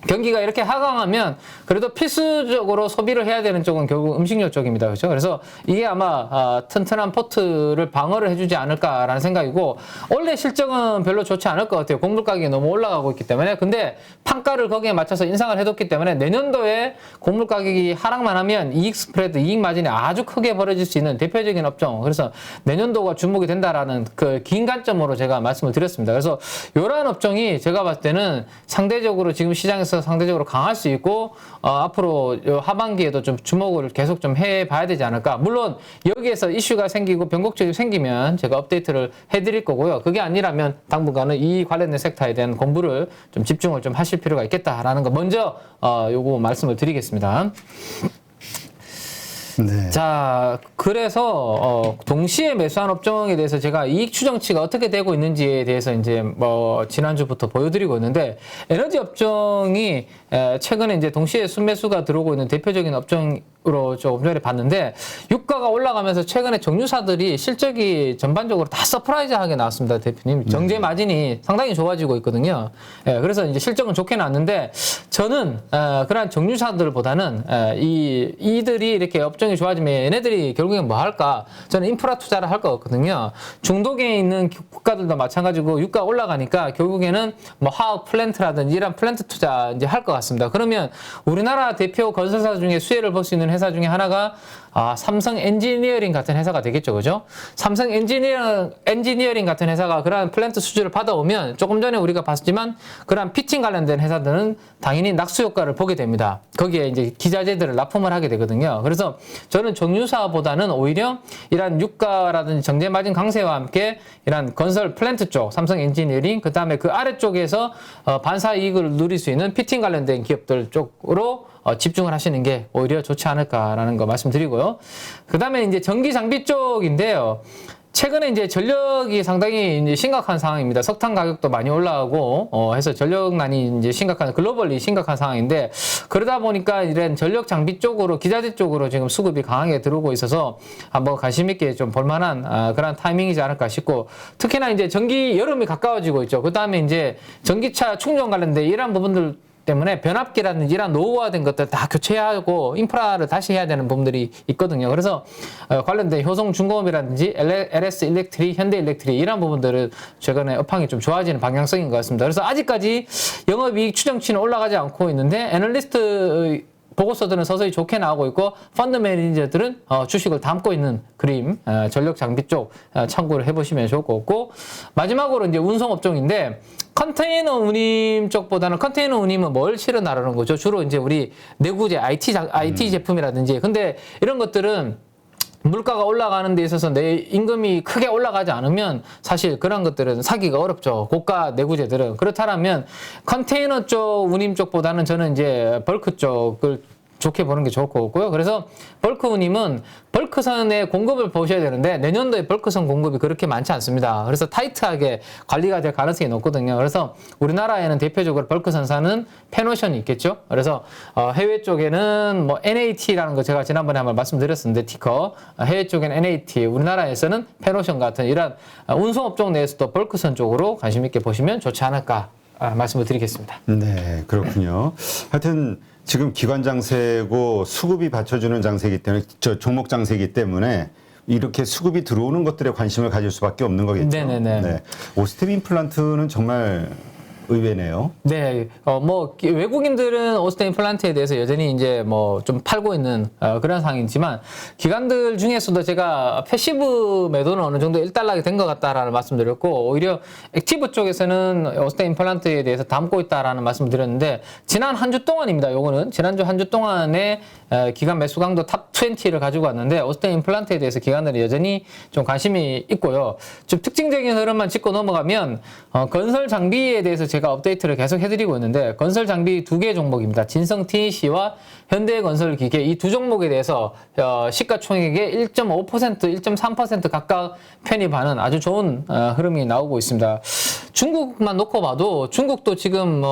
경기가 이렇게 하강하면 그래도 필수적으로 소비를 해야 되는 쪽은 결국 음식료 쪽입니다. 그렇죠? 그래서 이게 아마 튼튼한 포트를 방어를 해주지 않을까라는 생각이고, 원래 실적은 별로 좋지 않을 것 같아요. 곡물 가격이 너무 올라가고 있기 때문에. 근데 판가를 거기에 맞춰서 인상을 해뒀기 때문에 내년도에 곡물 가격이 하락만 하면 이익 스프레드, 이익 마진이 아주 크게 벌어질 수 있는 대표적인 업종. 그래서 내년도가 주목이 된다라는 그 긴 관점으로 제가 말씀을 드렸습니다. 그래서 이러한 업종이 제가 봤을 때는 상대적으로 지금 시장에서 상대적으로 강할 수 있고, 앞으로 하반기에도 좀 주목을 계속 좀 해봐야 되지 않을까. 물론 여기에서 이슈가 생기고 변곡점이 생기면 제가 업데이트를 해드릴 거고요. 그게 아니라면 당분간은 이 관련된 섹터에 대한 공부를 좀 집중을 좀 하실 필요가 있겠다라는 거 먼저 요거 말씀을 드리겠습니다. 네. 자, 그래서 동시에 매수한 업종에 대해서 제가 이익 추정치가 어떻게 되고 있는지에 대해서 이제 뭐 지난주부터 보여드리고 있는데, 에너지 업종이 최근에 이제 동시에 순매수가 들어오고 있는 대표적인 업종으로 조금 전에 봤는데, 유가가 올라가면서 최근에 정유사들이 실적이 전반적으로 다 서프라이즈하게 나왔습니다, 대표님. 정제 마진이 상당히 좋아지고 있거든요. 그래서 이제 실적은 좋게 나왔는데, 저는 그러한 정유사들보다는 이들이 이렇게 업종이 좋아지면 얘네들이 결국엔 뭐 할까? 저는 인프라 투자를 할 것 같거든요. 중독에 있는 국가들도 마찬가지고, 유가 올라가니까 결국에는 뭐 화학 플랜트라든지 이런 플랜트 투자 이제 할 것 같습니다. 그러면 우리나라 대표 건설사 중에 수혜를 볼 수 있는 회사 중에 하나가 삼성 엔지니어링 같은 회사가 되겠죠. 그죠? 삼성 엔지니어링 같은 회사가 그러한 플랜트 수주를 받아오면, 조금 전에 우리가 봤지만 그러한 피팅 관련된 회사들은 당연히 낙수 효과를 보게 됩니다. 거기에 이제 기자재들을 납품을 하게 되거든요. 그래서 저는 정유사보다는 오히려 이러한 유가라든지 정제 마진 강세와 함께 이러한 건설 플랜트 쪽, 삼성 엔지니어링, 그 다음에 그 아래쪽에서 반사 이익을 누릴 수 있는 피팅 관련된 기업들 쪽으로 집중을 하시는 게 오히려 좋지 않을까라는 거 말씀드리고요. 그 다음에 이제 전기 장비 쪽인데요. 최근에 이제 전력이 상당히 이제 심각한 상황입니다. 석탄 가격도 많이 올라가고, 해서 전력난이 이제 글로벌리 심각한 상황인데, 그러다 보니까 이런 전력 장비 쪽으로, 기자재 쪽으로 지금 수급이 강하게 들어오고 있어서 한번 관심있게 좀 볼만한, 그런 타이밍이지 않을까 싶고, 특히나 이제 여름이 가까워지고 있죠. 그 다음에 이제 전기차 충전 관련된 이런 부분들 때문에 변압기라든지 이런 노후화된 것들 다 교체해야 하고 인프라를 다시 해야 되는 부분들이 있거든요. 그래서 관련된 효성중공업이라든지 LS 일렉트릭, 현대 일렉트릭 이런 부분들은 최근에 업황이 좀 좋아지는 방향성인 것 같습니다. 그래서 아직까지 영업이익 추정치는 올라가지 않고 있는데 애널리스트 보고서들은 서서히 좋게 나오고 있고 펀드 매니저들은 주식을 담고 있는 그림, 전력 장비 쪽 참고를 해보시면 좋을 것 같고, 마지막으로 이제 운송업종인데 컨테이너 운임 쪽보다는 컨테이너 운임은 뭘 실어 나르는 거죠? 주로 이제 우리 내구재 IT 제품이라든지, 근데 이런 것들은 물가가 올라가는 데 있어서 내 임금이 크게 올라가지 않으면 사실 그런 것들은 사기가 어렵죠. 고가 내구재들은. 그렇다면 컨테이너 쪽 운임 쪽보다는 저는 이제 벌크 쪽을 좋게 보는 게 좋을 것 같고요. 그래서 벌크 운임은 벌크선의 공급을 보셔야 되는데 내년도에 벌크선 공급이 그렇게 많지 않습니다. 그래서 타이트하게 관리가 될 가능성이 높거든요. 그래서 우리나라에는 대표적으로 벌크선사는 페노션이 있겠죠. 그래서 해외 쪽에는 뭐 NAT라는 거 제가 지난번에 한번 말씀드렸었는데 티커, 해외 쪽에는 NAT, 우리나라에서는 페노션 같은 이런 운송업종 내에서도 벌크선 쪽으로 관심 있게 보시면 좋지 않을까 말씀을 드리겠습니다. 네, 그렇군요. 하여튼 지금 기관 장세고 수급이 받쳐주는 장세이기 때문에 종목 장세이기 때문에 이렇게 수급이 들어오는 것들에 관심을 가질 수밖에 없는 거겠죠. 네네네. 네. 오스템 임플란트는 정말 의외네요. 네, 뭐 외국인들은 오스템 임플란트에 대해서 여전히 이제 뭐 좀 팔고 있는 그런 상황이지만 기관들 중에서도 제가 패시브 매도는 어느 정도 일단락이 된 것 같다라는 말씀드렸고, 오히려 액티브 쪽에서는 오스템 임플란트에 대해서 담고 있다라는 말씀드렸는데, 지난 한 주 동안입니다. 요거는 지난주 한 주 동안에 기관 매수 강도 탑 20를 가지고 왔는데 오스템 임플란트에 대해서 기관들이 여전히 좀 관심이 있고요. 좀 특징적인 흐름만 짚고 넘어가면 건설 장비에 대해서 제가 업데이트를 계속 해드리고 있는데, 건설 장비 2개 종목입니다. 진성 TEC와 현대건설기계 이 두 종목에 대해서 시가총액의 1.5%, 1.3% 각각 편입하는 아주 좋은 흐름이 나오고 있습니다. 중국만 놓고 봐도 중국도 지금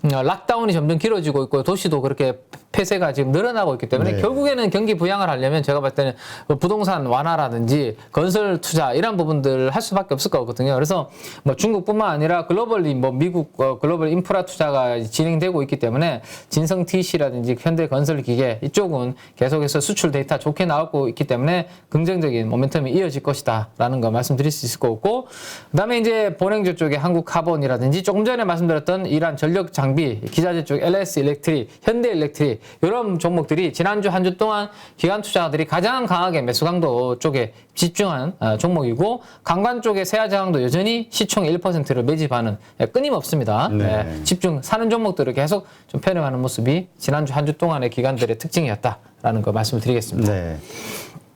락다운이 점점 길어지고 있고 도시도 그렇게 폐쇄가 지금 늘어나고 있기 때문에 네. 결국에는 경기 부양을 하려면 제가 봤을 때는 부동산 완화라든지 건설 투자 이런 부분들을 할 수밖에 없을 거거든요. 그래서 뭐 중국뿐만 아니라 글로벌리 뭐 미국 글로벌 인프라 투자가 진행되고 있기 때문에 진성 TC라든지 현대 건설 기계 이쪽은 계속해서 수출 데이터 좋게 나오고 있기 때문에 긍정적인 모멘텀이 이어질 것이다라는 거 말씀드릴 수 있을 것 같고, 그다음에 이제 본행조 쪽에 한국 카본이라든지 조금 전에 말씀드렸던 이러한 전력 장비 기자재 쪽 LS 일렉트릭, 현대 일렉트릭 이런 종목들이 지난주 한 주 동안 기관 투자자들이 가장 강하게 매수 강도 쪽에 집중한 종목이고, 강관 쪽의 세아 저항도 여전히 시총 1%를 매집하는 끊임없습니다. 네. 집중 사는 종목들을 계속 좀 편입하는 모습이 지난주 한 주 동안의 기관들의 특징이었다라는 거 말씀을 드리겠습니다. 네.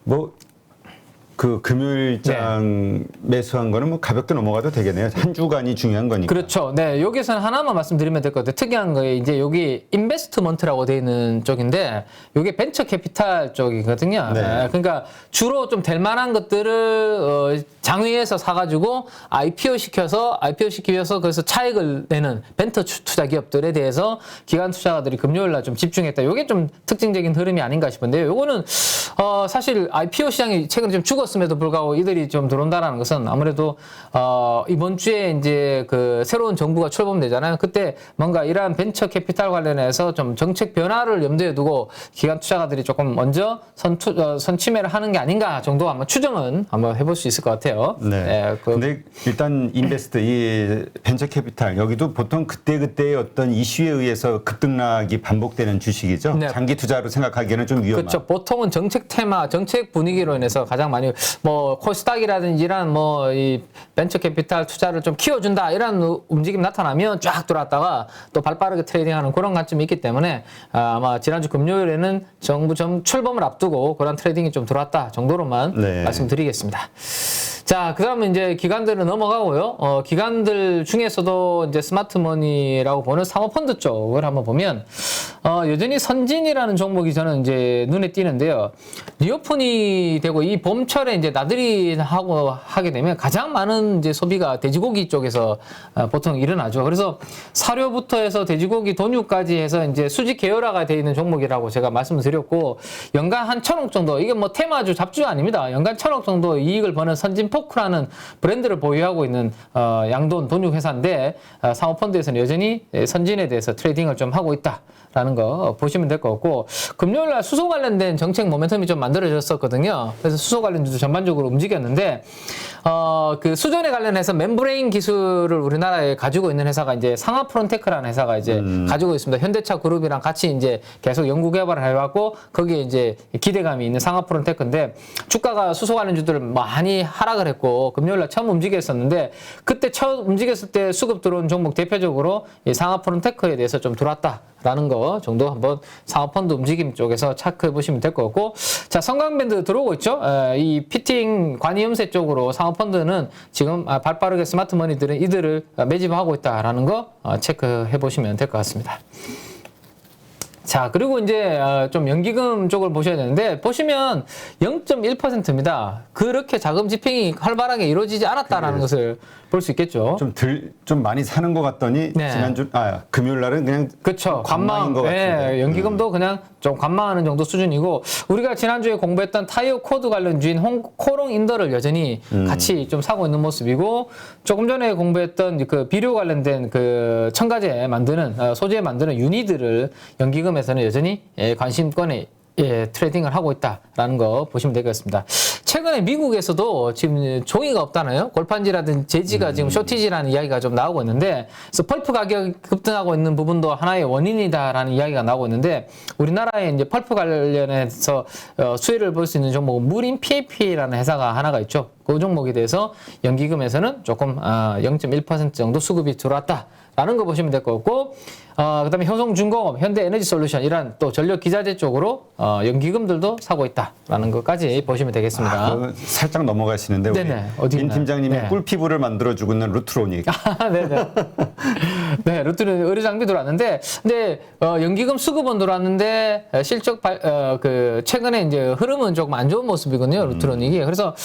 뭐 그 금요일장 매수한 거는 뭐 가볍게 넘어가도 되겠네요. 한 주간이 중요한 거니까. 그렇죠. 네, 여기서는 하나만 말씀드리면 될 것 같아요. 특이한 거에 이제 여기 인베스트먼트라고 되어 있는 쪽인데, 이게 벤처 캐피탈 쪽이거든요. 네. 그러니까 주로 좀 될 만한 것들을 장외에서 사가지고 IPO 시켜서 그래서 차익을 내는 벤처 투자 기업들에 대해서 기관 투자가들이 금요일날 좀 집중했다. 이게 좀 특징적인 흐름이 아닌가 싶은데요. 요거는 사실 IPO 시장이 최근에 좀 죽었음에도 불구하고 이들이 좀 들어온다라는 것은 아무래도 이번 주에 이제 그 새로운 정부가 출범되잖아요. 그때 뭔가 이러한 벤처 캐피탈 관련해서 좀 정책 변화를 염두에 두고 기관 투자가들이 조금 먼저 선취매를 하는 게 아닌가 정도 한번 추정은 한번 해볼 수 있을 것 같아요. 네. 근데 일단 인베스트 이 벤처 캐피탈 여기도 보통 그때그때의 어떤 이슈에 의해서 급등락이 반복되는 주식이죠. 네. 장기 투자로 생각하기에는 좀 위험한. 그렇죠. 보통은 정책 테마, 정책 분위기로 인해서 가장 많이 뭐 코스닥이라든지 이런 뭐 이 벤처 캐피탈 투자를 좀 키워준다 이런 움직임 나타나면 쫙 들어왔다가 또 발빠르게 트레이딩하는 그런 관점이 있기 때문에 아마 지난주 금요일에는 정부 출범을 앞두고 그런 트레이딩이 좀 들어왔다 정도로만 네. 말씀드리겠습니다. 자, 그다음에 이제 기관들은 넘어가고요. 기관들 중에서도 이제 스마트머니라고 보는 사모펀드 쪽을 한번 보면 여전히 선진이라는 종목이 저는 이제 눈에 띄는데요. 리오픈이 되고 이 봄철에 이제 나들이 하게 되면 가장 많은 이제 소비가 돼지고기 쪽에서 보통 일어나죠. 그래서 사료부터 해서 돼지고기 돈육까지 해서 이제 수직 계열화가 되어 있는 종목이라고 제가 말씀을 드렸고, 연간 한 1,000억 정도, 이게 뭐 테마주 잡주 아닙니다. 연간 1,000억 정도 이익을 버는 선진포크라는 브랜드를 보유하고 있는 양돈 돈육 회사인데, 사모펀드에서는 여전히 선진에 대해서 트레이딩을 좀 하고 있다라는 거 보시면 될 것 같고, 금요일날 수소 관련된 정책 모멘텀이 좀 만들어졌었거든요. 그래서 수소 관련주도 전반적으로 움직였는데, 그 수전에 관련해서 멤브레인 기술을 우리나라에 가지고 있는 회사가 이제 상하프론테크라는 회사가 이제 가지고 있습니다. 현대차 그룹이랑 같이 이제 계속 연구 개발을 해왔고, 거기에 이제 기대감이 있는 상하프론테크인데, 주가가 수소 관련주들을 많이 하락을 했고, 금요일날 처음 움직였었는데, 그때 처음 움직였을 때 수급 들어온 종목 대표적으로 이 상하프론테크에 대해서 좀 들어왔다라는 거 정도 한번 상하펀드 움직임 쪽에서 체크해 보시면 될 것 같고, 자, 성강밴드 들어오고 있죠. 이 피팅 관이음새 쪽으로 상하펀드는 지금 발빠르게 스마트머니들은 이들을 매집하고 있다라는 거 체크해 보시면 될 것 같습니다. 자, 그리고 이제 좀 연기금 쪽을 보셔야 되는데, 보시면 0.1%입니다. 그렇게 자금 집행이 활발하게 이루어지지 않았다라는 것을 볼 수 있겠죠. 좀 많이 사는 것 같더니 네. 금요일 날은 그냥 그렇죠. 관망인 것 같은데. 연기금도 그냥 좀 관망하는 정도 수준이고, 우리가 지난주에 공부했던 타이어 코드 관련주인 코롱 인더를 여전히 같이 좀 사고 있는 모습이고, 조금 전에 공부했던 그 비료 관련된 그 첨가제 만드는 소재 만드는 유니들을 연기금에서는 여전히 관심권에 트레이딩을 하고 있다라는 거 보시면 되겠습니다. 최근에 미국에서도 지금 종이가 없다나요? 골판지라든지 제지가 지금 쇼티지라는 이야기가 좀 나오고 있는데, 그래서 펄프 가격이 급등하고 있는 부분도 하나의 원인이다라는 이야기가 나오고 있는데, 우리나라에 이제 펄프 관련해서 수혜를 볼 수 있는 종목은 무린 PAP라는 회사가 하나가 있죠. 그 종목에 대해서 연기금에서는 조금 0.1% 정도 수급이 들어왔다라는 거 보시면 될 것 같고, 그다음에 효성중공업, 현대에너지솔루션 이런 또 전력 기자재 쪽으로 연기금들도 사고 있다라는 것까지 보시면 되겠습니다. 살짝 넘어가시는데 네네, 우리 어디 민 있나요? 팀장님이 네. 꿀피부를 만들어주고 있는 루트로닉. 네네. 네, 루트는 의료 장비 들어왔는데, 근데 연기금 수급은 들어왔는데 실적 최근에 이제 흐름은 조금 안 좋은 모습이거든요, 루트로닉이. 그래서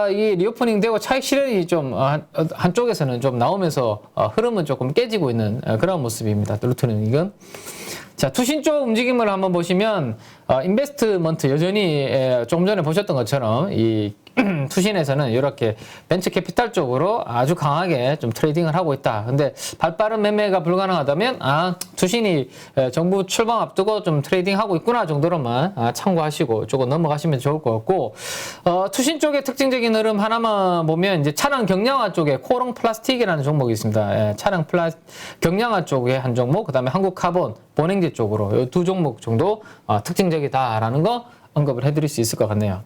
이 리오프닝 되고 차익 실현이 좀 한쪽에서는 좀 나오면서 흐름은 조금 깨지고 있는 그런 모습입니다, 루트로닉은. 자, 투신 쪽 움직임을 한번 보시면 인베스트먼트 여전히 조금 전에 보셨던 것처럼 이 투신에서는 이렇게 벤처 캐피탈 쪽으로 아주 강하게 좀 트레이딩을 하고 있다. 근데 발빠른 매매가 불가능하다면 투신이 정부 출범 앞두고 좀 트레이딩 하고 있구나 정도로만 참고하시고 조금 넘어가시면 좋을 것 같고, 투신 쪽의 특징적인 흐름 하나만 보면 이제 차량 경량화 쪽에 코롱 플라스틱이라는 종목이 있습니다. 차량 경량화 쪽에 한 종목, 그다음에 한국 카본, 본행제 쪽으로 이 두 종목 정도 특징적이다라는 거 언급을 해드릴 수 있을 것 같네요.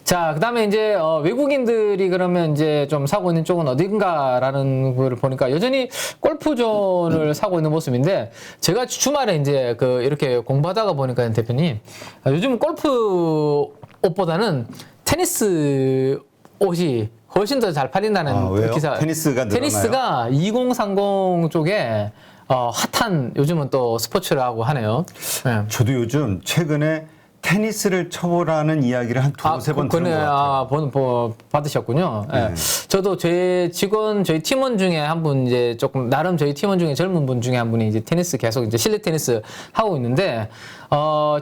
자, 그 다음에 이제, 외국인들이 그러면 이제 좀 사고 있는 쪽은 어딘가라는 거를 보니까 여전히 골프존을 사고 있는 모습인데, 제가 주말에 이제 이렇게 공부하다가 보니까 대표님, 요즘 골프 옷보다는 테니스 옷이 훨씬 더 잘 팔린다는 왜요? 기사. 테니스가 늘어나요? 테니스가 2030 쪽에, 핫한 요즘은 또 스포츠라고 하네요. 네. 저도 요즘 최근에 테니스를 쳐보라는 이야기를 한 두세 번 들은 것 같아요. 받으셨군요. 네. 저도 저희 팀원 중에 한 분 이제 조금 나름 저희 팀원 중에 젊은 분 중에 한 분이 이제 테니스 계속 이제 실내 테니스 하고 있는데,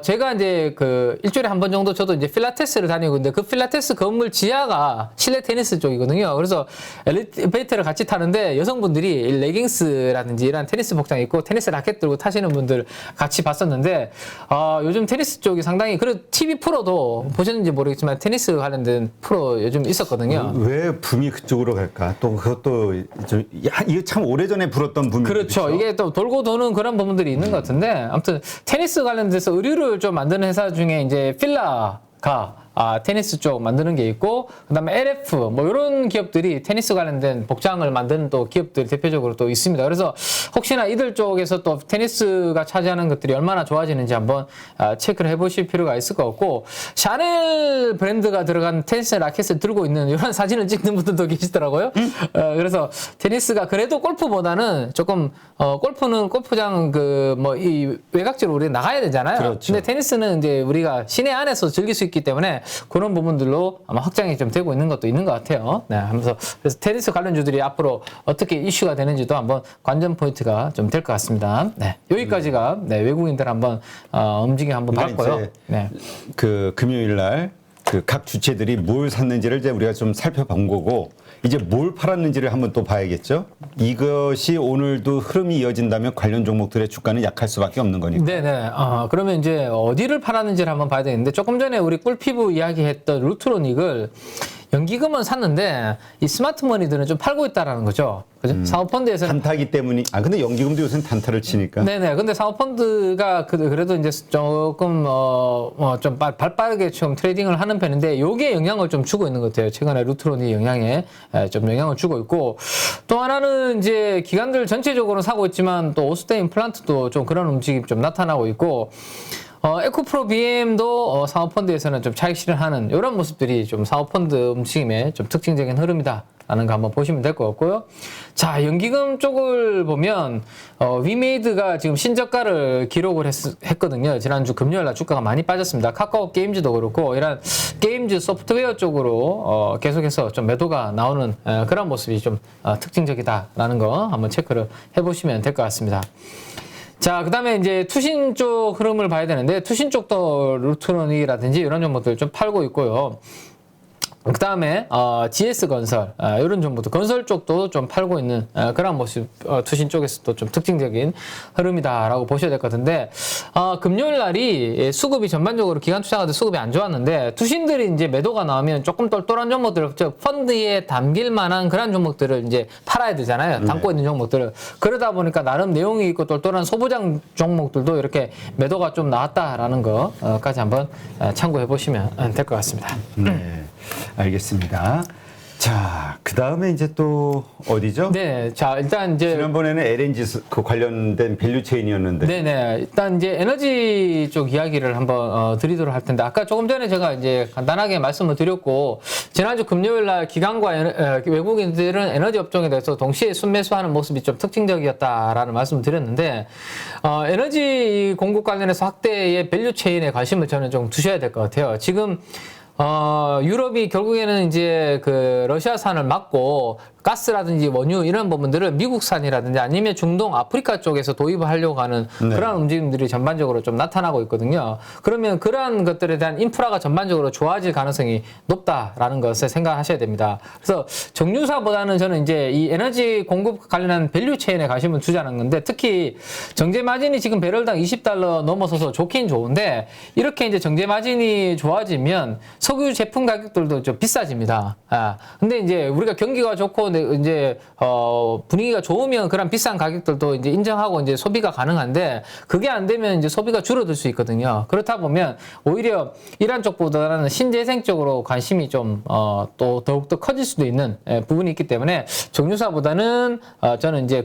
제가 이제 일주일에 한 번 정도 저도 이제 필라테스를 다니고 있는데, 그 필라테스 건물 지하가 실내 테니스 쪽이거든요. 그래서 엘리베이터를 같이 타는데 여성분들이 레깅스라든지 이런 테니스 복장 입고 테니스 라켓 들고 타시는 분들 같이 봤었는데, 요즘 테니스 쪽이 상당히, 그리고 TV 프로도 보셨는지 모르겠지만 테니스 관련된 프로 요즘 있었거든요. 왜 붐이 그쪽으로 갈까? 또 그것도 이게 참 오래전에 불었던 붐이. 그렇죠. 이게 또 돌고 도는 그런 부분들이 있는 것 같은데, 아무튼 테니스 관련돼서 의류를 좀 만드는 회사 중에 이제 필라가 테니스 쪽 만드는 게 있고, 그다음에 LF 뭐 이런 기업들이 테니스 관련된 복장을 만드는 또 기업들이 대표적으로 또 있습니다. 그래서 혹시나 이들 쪽에서 또 테니스가 차지하는 것들이 얼마나 좋아지는지 한번 체크를 해보실 필요가 있을 것 같고, 샤넬 브랜드가 들어간 테니스 라켓을 들고 있는 이런 사진을 찍는 분들도 계시더라고요. 그래서 테니스가 그래도 골프보다는 조금 골프는 골프장 이 외곽지로 우리가 나가야 되잖아요. 그렇죠. 근데 테니스는 이제 우리가 시내 안에서 즐길 수 있기 때문에 그런 부분들로 아마 확장이 좀 되고 있는 것도 있는 것 같아요. 네, 하면서 그래서 테니스 관련주들이 앞으로 어떻게 이슈가 되는지도 한번 관전 포인트가 좀 될 것 같습니다. 네, 여기까지가 외국인들 한번 움직임 한번 봤고요. 네, 그 금요일 날 그 각 주체들이 뭘 샀는지를 이제 우리가 좀 살펴본 거고, 이제 뭘 팔았는지를 한번 또 봐야겠죠. 이것이 오늘도 흐름이 이어진다면 관련 종목들의 주가는 약할 수밖에 없는 거니까. 네네. 그러면 이제 어디를 팔았는지를 한번 봐야 되는데, 조금 전에 우리 꿀피부 이야기했던 루트로닉을 연기금은 샀는데 이 스마트머니들은 좀 팔고 있다라는 거죠. 그죠? 사모펀드에서는 단타기 때문이, 근데 연기금도 요새는 단타를 치니까. 네네. 근데 사모펀드가 그래도 이제 조금 좀 발빠르게 좀 트레이딩을 하는 편인데, 요게 영향을 좀 주고 있는 것 같아요. 최근에 루트론이 영향에 좀 영향을 주고 있고, 또 하나는 이제 기관들 전체적으로 사고 있지만 또 오스테 임플란트도 좀 그런 움직임이 좀 나타나고 있고, 에코프로 BM도 사모펀드에서는 좀 차익 실현하는 이런 모습들이 좀 사모펀드 움직임의 좀 특징적인 흐름이다라는 거 한번 보시면 될 것 같고요. 자, 연기금 쪽을 보면 위메이드가 지금 신저가를 기록을 했거든요. 지난주 금요일 날 주가가 많이 빠졌습니다. 카카오 게임즈도 그렇고 이런 게임즈 소프트웨어 쪽으로 계속해서 좀 매도가 나오는 그런 모습이 좀 특징적이다라는 거 한번 체크를 해보시면 될 것 같습니다. 자, 그 다음에 이제 투신 쪽 흐름을 봐야 되는데, 투신 쪽도 루트로닉이라든지 이런 종목들 좀 팔고 있고요. 그 다음에 GS건설 이런 정보도 건설 쪽도 좀 팔고 있는 그런 모습, 투신 쪽에서도 좀 특징적인 흐름이다라고 보셔야 될 것 같은데, 금요일 날이 수급이 전반적으로 기관 투자가들 수급이 안 좋았는데, 투신들이 이제 매도가 나오면 조금 똘똘한 종목들, 즉 펀드에 담길 만한 그런 종목들을 이제 팔아야 되잖아요. 담고 있는 종목들을. 그러다 보니까 나름 내용이 있고 똘똘한 소부장 종목들도 이렇게 매도가 좀 나왔다라는 거까지 한번 참고해 보시면 될 것 같습니다. 네. 알겠습니다. 자, 그 다음에 이제 또 어디죠? 네, 자, 일단 이제. 지난번에는 LNG 그 관련된 밸류 체인이었는데. 네네. 일단 이제 에너지 쪽 이야기를 한번 드리도록 할 텐데, 아까 조금 전에 제가 이제 간단하게 말씀을 드렸고, 지난주 금요일 날 기관과 외국인들은 에너지 업종에 대해서 동시에 순매수하는 모습이 좀 특징적이었다라는 말씀을 드렸는데, 에너지 공급 관련해서 확대의 밸류 체인에 관심을 저는 좀 두셔야 될 것 같아요. 지금 유럽이 결국에는 이제 그 러시아산을 막고 가스라든지 원유 이런 부분들을 미국산이라든지 아니면 중동, 아프리카 쪽에서 도입을 하려고 하는 그런 움직임들이 전반적으로 좀 나타나고 있거든요. 그러면 그러한 것들에 대한 인프라가 전반적으로 좋아질 가능성이 높다라는 것을 생각하셔야 됩니다. 그래서 정유사보다는 저는 이제 이 에너지 공급 관련한 밸류 체인에 관심을 두자는 건데, 특히 정제 마진이 지금 배럴당 $20 넘어서서 좋긴 좋은데, 이렇게 이제 정제 마진이 좋아지면 석유 제품 가격들도 좀 비싸집니다. 근데 이제 우리가 경기가 좋고 이제 분위기가 좋으면 그런 비싼 가격들도 이제 인정하고 이제 소비가 가능한데, 그게 안 되면 이제 소비가 줄어들 수 있거든요. 그렇다 보면 오히려 이란 쪽보다는 신재생 쪽으로 관심이 좀 또 더욱더 커질 수도 있는 부분이 있기 때문에, 정유사보다는 저는 이제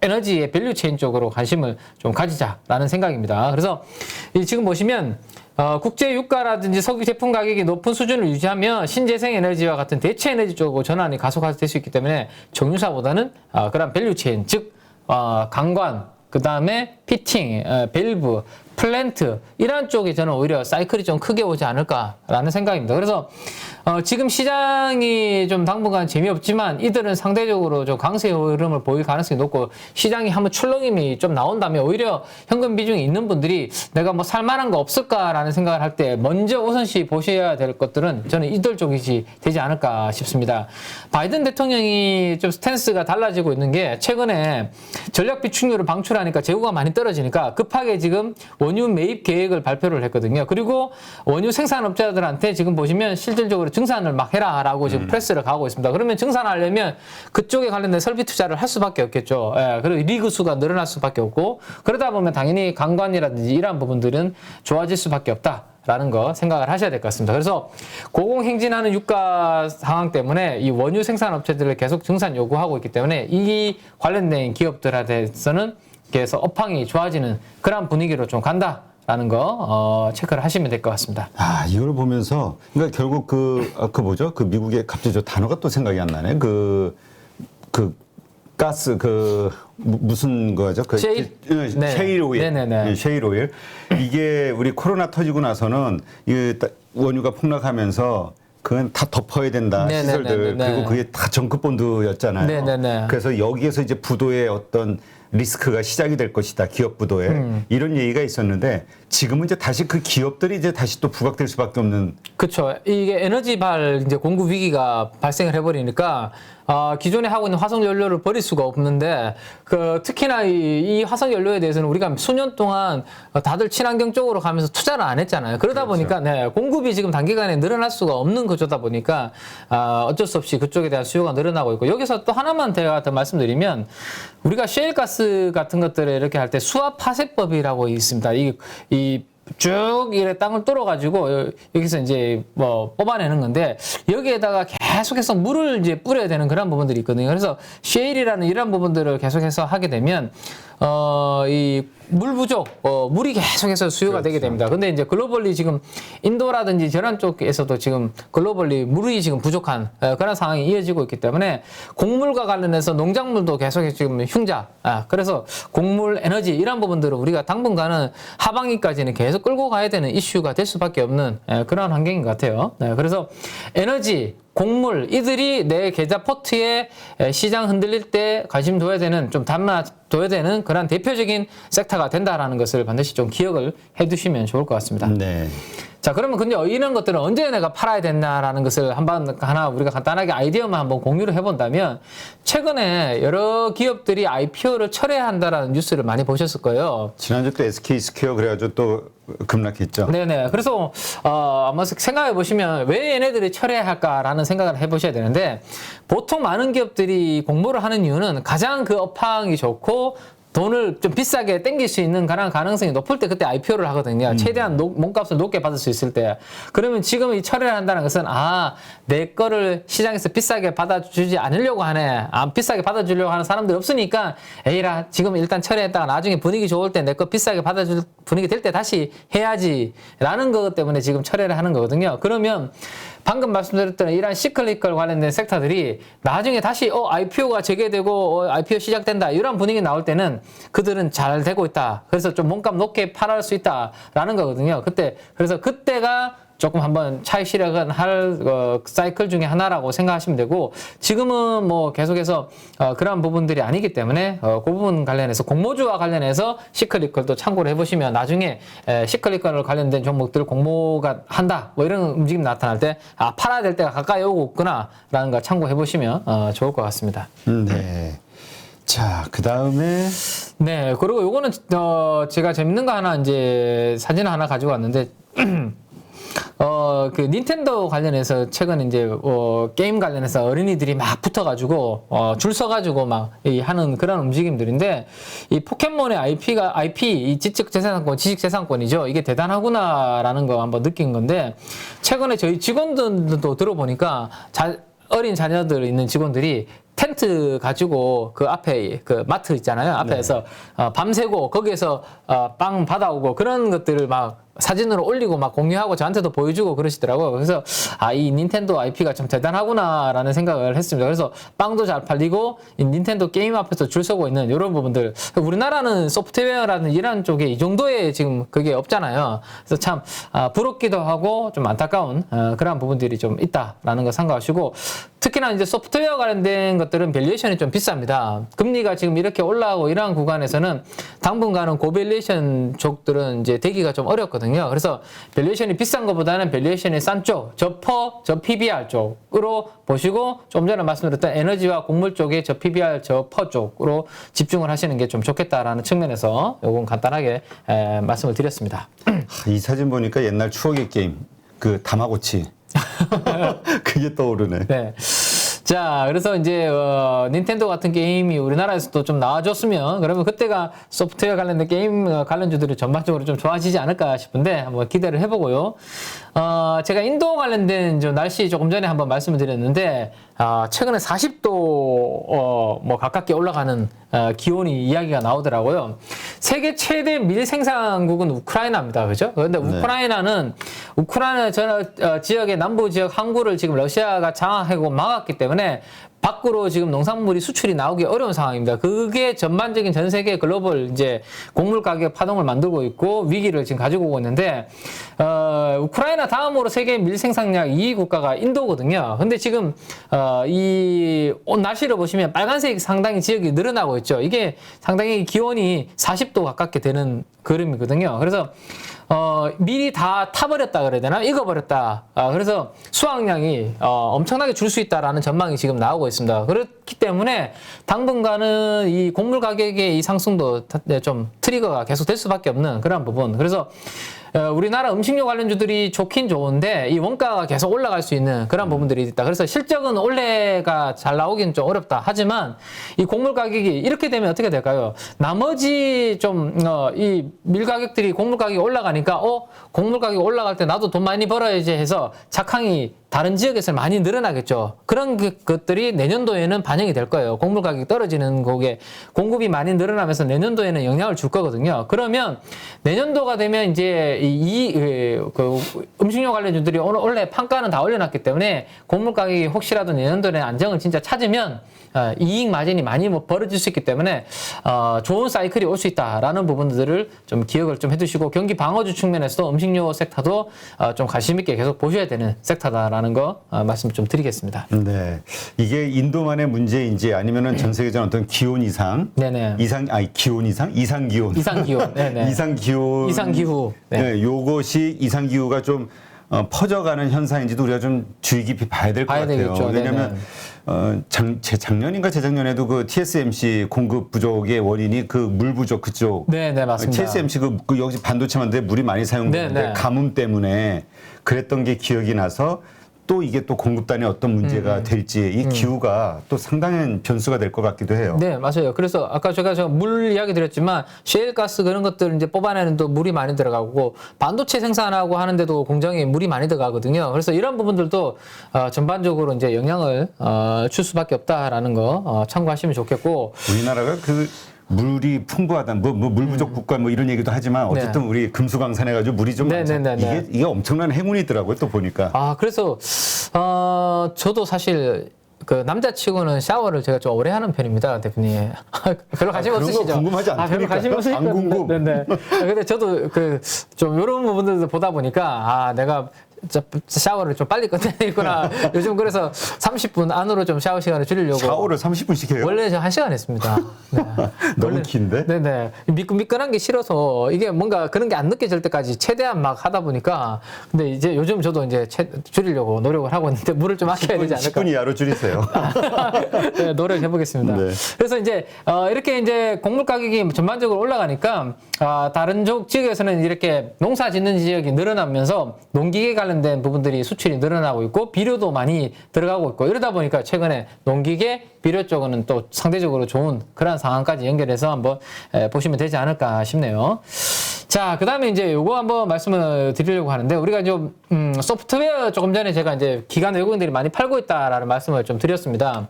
에너지의 밸류 체인 쪽으로 관심을 좀 가지자라는 생각입니다. 그래서 지금 보시면 국제 유가라든지 석유 제품 가격이 높은 수준을 유지하면 신재생 에너지와 같은 대체 에너지 쪽으로 전환이 가속화될 수 있기 때문에, 정유사보다는 그런 밸류 체인, 즉 강관, 그 다음에 피팅, 밸브, 플랜트 이런 쪽에 저는 오히려 사이클이 좀 크게 오지 않을까라는 생각입니다. 그래서 지금 시장이 좀 당분간 재미없지만 이들은 상대적으로 좀 강세 흐름을 보일 가능성이 높고, 시장이 한번 출렁임이 좀 나온다면 오히려 현금 비중이 있는 분들이 내가 뭐 살만한 거 없을까라는 생각을 할 때 먼저 우선시 보셔야 될 것들은 저는 이들 쪽이 되지 않을까 싶습니다. 바이든 대통령이 좀 스탠스가 달라지고 있는 게, 최근에 전략 비축률을 방출하니까 재고가 많이 떨어지니까 급하게 지금 원유 매입 계획을 발표를 했거든요. 그리고 원유 생산업자들한테 지금 보시면 실질적으로 증산을 막 해라라고 지금 프레스를 가고 있습니다. 그러면 증산하려면 그쪽에 관련된 설비 투자를 할 수밖에 없겠죠. 예, 그리고 리그 수가 늘어날 수밖에 없고 그러다 보면 당연히 관광이라든지 이러한 부분들은 좋아질 수밖에 없다. 라는 거 생각을 하셔야 될 것 같습니다. 그래서 고공행진하는 유가 상황 때문에 이 원유 생산업체들을 계속 증산 요구하고 있기 때문에 이 관련된 기업들한테서는 계속 업황이 좋아지는 그런 분위기로 좀 간다라는 거 체크를 하시면 될 것 같습니다. 아, 이걸 보면서 그러니까 결국 그 뭐죠? 그 미국의 갑자기 저 단어가 또 생각이 안 나네. 그 가스 무슨 거죠? 그 셰일? 네. 셰일 오일. 네네네. 셰일 오일. 이게 우리 코로나 터지고 나서는 이 원유가 폭락하면서 그건 다 덮어야 된다 네네네네. 시설들. 그리고 그게 다 정크 본드였잖아요. 네네네. 그래서 여기에서 이제 부도의 어떤 리스크가 시작이 될 것이다. 기업 부도에 이런 얘기가 있었는데 지금은 이제 다시 그 기업들이 이제 다시 또 부각될 수밖에 없는. 그렇죠. 이게 에너지발 이제 공급 위기가 발생을 해버리니까 기존에 하고 있는 화석 연료를 버릴 수가 없는데 특히나 이 화석 연료에 대해서는 우리가 수년 동안 다들 친환경 쪽으로 가면서 투자를 안 했잖아요. 그러다 그렇죠. 보니까 공급이 지금 단기간에 늘어날 수가 없는 구조다 보니까 어쩔 수 없이 그쪽에 대한 수요가 늘어나고 있고 여기서 또 하나만 제가 더 말씀드리면 우리가 셰일가스 같은 것들을 이렇게 할 때 수압 파쇄법이라고 있습니다. 쭉 이렇게 땅을 뚫어가지고 여기서 이제 뭐 뽑아내는 건데 여기에다가 계속해서 물을 이제 뿌려야 되는 그런 부분들이 있거든요. 그래서 셰일이라는 이런 부분들을 계속해서 하게 되면 이 물 부족, 물이 계속해서 수요가 그렇죠. 되게 됩니다. 근데 이제 글로벌리 지금 인도라든지 저런 쪽에서도 지금 글로벌리 물이 지금 부족한 그런 상황이 이어지고 있기 때문에 곡물과 관련해서 농작물도 계속 지금 흉자, 그래서 곡물, 에너지 이런 부분들을 우리가 당분간은 하반기까지는 계속 끌고 가야 되는 이슈가 될 수밖에 없는 그런 환경인 것 같아요. 그래서 에너지, 곡물 이들이 내 계좌 포트에 시장 흔들릴 때 관심 둬야 되는 좀 담아둬야 되는 그런 대표적인 섹터가 된다라는 것을 반드시 좀 기억을 해두시면 좋을 것 같습니다. 네. 자, 그러면 근데 이런 것들은 언제 내가 팔아야 된다라는 것을 하나 우리가 간단하게 아이디어만 한번 공유를 해본다면 최근에 여러 기업들이 IPO를 철회한다라는 뉴스를 많이 보셨을 거예요. 지난주 또 SK 스퀘어 그래가지고 또 급락했죠. 네네. 그래서 한번 생각해 보시면 왜 얘네들이 철회할까라는 생각을 해보셔야 되는데 보통 많은 기업들이 공모를 하는 이유는 가장 그 업황이 좋고 돈을 좀 비싸게 땡길 수 있는 그런 가능성이 높을 때 그때 IPO를 하거든요. 최대한 몸값을 높게 받을 수 있을 때. 그러면 지금 이 철회를 한다는 것은 내 거를 시장에서 비싸게 받아주지 않으려고 하네. 비싸게 받아주려고 하는 사람들이 없으니까 에이라 지금 일단 철회했다가 나중에 분위기 좋을 때 내 거 비싸게 받아줄 분위기 될 때 다시 해야지 라는 것 때문에 지금 철회를 하는 거거든요. 그러면 방금 말씀드렸던 이러한 시클리컬 관련된 섹터들이 나중에 다시 IPO가 재개되고 IPO 시작된다 이런 분위기 나올 때는 그들은 잘 되고 있다. 그래서 좀 몸값 높게 팔을 수 있다라는 거거든요. 그래서 그때가 조금 한번 차익 실현을 할 사이클 중에 하나라고 생각하시면 되고 지금은 뭐 계속해서 그러한 부분들이 아니기 때문에 그 부분 관련해서 공모주와 관련해서 시클리컬도 참고를 해보시면 나중에 시클리컬 관련된 종목들 공모가 한다 뭐 이런 움직임 나타날 때 팔아야 될 때가 가까이 오고 있구나라는 걸 참고해보시면 좋을 것 같습니다. 네. 자, 그 다음에 네, 그리고 요거는 제가 재밌는 거 하나 이제 사진 하나 가지고 왔는데. 그 닌텐도 관련해서 최근 이제 게임 관련해서 어린이들이 막 붙어가지고 줄 서가지고 막 하는 그런 움직임들인데 이 포켓몬의 IP 이 지식재산권이죠. 이게 대단하구나라는 거 한번 느낀 건데 최근에 저희 직원들도 들어보니까 어린 자녀들 있는 직원들이 텐트 가지고 그 앞에 그 마트 있잖아요. 앞에서 밤새고 거기에서 빵 받아오고 그런 것들을 막 사진으로 올리고 막 공유하고 저한테도 보여주고 그러시더라고요. 그래서 이 닌텐도 IP가 참 대단하구나라는 생각을 했습니다. 그래서 빵도 잘 팔리고 이 닌텐도 게임 앞에서 줄 서고 있는 이런 부분들 우리나라는 소프트웨어라는 이런 쪽에 이 정도의 지금 그게 없잖아요. 그래서 참 부럽기도 하고 좀 안타까운 그런 부분들이 좀 있다라는 거 참고하시고 특히나 이제 소프트웨어 관련된 것들은 밸류에이션이 좀 비쌉니다. 금리가 지금 이렇게 올라가고 이러한 구간에서는 당분간은 고밸류에이션 쪽들은 이제 되기가 좀 어렵거든요. 있거든요. 그래서 밸류에이션이 비싼 것보다는 밸류에이션이 싼 쪽, 저 PBR 쪽으로 보시고 좀 전에 말씀드렸던 에너지와 곡물 쪽에 저 PBR, 저 퍼 쪽으로 집중을 하시는 게 좀 좋겠다라는 측면에서 요건 간단하게 말씀을 드렸습니다. 이 사진 보니까 옛날 추억의 게임 그 다마고치 그게 떠오르네. 네. 자, 그래서 이제 닌텐도 같은 게임이 우리나라에서도 좀 나와줬으면 그러면 그때가 소프트웨어 관련된 게임 관련주들이 전반적으로 좀 좋아지지 않을까 싶은데 한번 기대를 해보고요. 제가 인도 관련된 좀 날씨 조금 전에 한번 말씀을 드렸는데 최근에 40도 뭐 가깝게 올라가는 기온이 이야기가 나오더라고요. 세계 최대 밀 생산국은 우크라이나입니다. 그죠? 그런데 우크라이나는 우크라이나 지역의 남부 지역 항구를 지금 러시아가 장악하고 막았기 때문에 밖으로 지금 농산물이 수출이 나오기 어려운 상황입니다. 그게 전반적인 전 세계 글로벌 이제 곡물 가격 파동을 만들고 있고 위기를 지금 가지고 오고 있는데 우크라이나 다음으로 세계 밀 생산량 2위 국가가 인도거든요. 근데 지금 이 날씨를 보시면 빨간색 상당히 지역이 늘어나고 있죠. 이게 상당히 기온이 40도 가깝게 되는 그림이거든요. 그래서 밀이 다 타버렸다 그래야 되나? 익어버렸다. 그래서 수확량이 엄청나게 줄 수 있다라는 전망이 지금 나오고 있습니다. 그렇기 때문에 당분간은 이 곡물 가격의 이 상승도 좀 트리거가 계속 될 수밖에 없는 그런 부분. 그래서 우리나라 음식료 관련주들이 좋긴 좋은데 이 원가가 계속 올라갈 수 있는 그런 부분들이 있다. 그래서 실적은 올해가 잘 나오긴 좀 어렵다. 하지만 이 곡물 가격이 이렇게 되면 어떻게 될까요? 나머지 좀 이 밀 가격들이 곡물 가격이 올라가니까 곡물 가격이 올라갈 때 나도 돈 많이 벌어야지 해서 작황이 다른 지역에서 많이 늘어나겠죠. 그런 것들이 내년도에는 반영이 될 거예요. 곡물 가격이 떨어지는 곡에 공급이 많이 늘어나면서 내년도에는 영향을 줄 거거든요. 그러면 내년도가 되면 이제 그 음식료 관련주들이 원래 판가는 다 올려놨기 때문에 곡물 가격이 혹시라도 내년도에 안정을 진짜 찾으면 이익 마진이 많이 벌어질 수 있기 때문에 좋은 사이클이 올 수 있다라는 부분들을 좀 기억을 좀 해두시고 경기 방어주 측면에서도 음식료 섹터도 좀 관심 있게 계속 보셔야 되는 섹터다라는 거 말씀 좀 드리겠습니다. 네, 이게 인도만의 문제인지 아니면은 전 세계적인 어떤 기온 이상, 네네. 기온 이상, 이상 기온, 네네. 이상 기온, 이상 기후. 네, 요것이 이상 기후가 좀 퍼져가는 현상인지도 우리가 좀 주의 깊이 봐야 될 것 같아요. 되겠죠. 왜냐하면 작년인가 재작년에도 그 TSMC 공급 부족의 원인이 그 물 부족 그쪽. 네, 맞습니다. TSMC 그 여기 반도체 만드는데 물이 많이 사용되는데 네. 가뭄 때문에 그랬던 게 기억이 나서 또 이게 또 공급단에 어떤 문제가 될지 이 기후가 또 상당한 변수가 될 것 같기도 해요. 네, 맞아요. 그래서 아까 제가 물 이야기 드렸지만 셰일가스 그런 것들 이제 뽑아내는 또 물이 많이 들어가고 반도체 생산하고 하는데도 공정에 물이 많이 들어가거든요. 그래서 이런 부분들도 전반적으로 이제 영향을 줄 수밖에 없다라는 거 참고하시면 좋겠고 우리나라가 그 물이 풍부하다, 물 부족 국가 뭐 이런 얘기도 하지만 어쨌든 우리 금수강산해가지고 물이 좀 많잖아요. 이게 엄청난 행운이 있더라고요. 또 보니까. 그래서 저도 사실 그 남자치고는 샤워를 제가 좀 오래 하는 편입니다, 대표님. 별로 관심 없으시죠? 그런 거 궁금하지 않다니까. 별로 관심 없으시죠? 안 궁금. 네. 근데 저도 그 좀 이런 부분들도 보다 보니까 내가 샤워를 좀 빨리 끝내야겠구나. 요즘 그래서 30분 안으로 좀 샤워 시간을 줄이려고. 샤워를 30분씩 해요? 원래 저 1시간 했습니다. 네. 너무 긴데? 네네. 미끈미끈한 게 싫어서 이게 뭔가 그런 게 안 느껴질 때까지 최대한 막 하다 보니까 근데 이제 요즘 저도 이제 줄이려고 노력을 하고 있는데 물을 좀 아껴야 되지 않을까. 10분 이하로 줄이세요. 네, 노력해 보겠습니다. 네. 그래서 이제 이렇게 이제 곡물 가격이 전반적으로 올라가니까 다른 지역에서는 이렇게 농사 짓는 지역이 늘어나면서 농기계 관련된 부분들이 수출이 늘어나고 있고 비료도 많이 들어가고 있고 이러다 보니까 최근에 농기계 비료 쪽은 또 상대적으로 좋은 그런 상황까지 연결해서 한번 보시면 되지 않을까 싶네요. 자, 그 다음에 이제 요거 한번 말씀을 드리려고 하는데 우리가 좀 소프트웨어 조금 전에 제가 이제 기관 외국인들이 많이 팔고 있다라는 말씀을 좀 드렸습니다.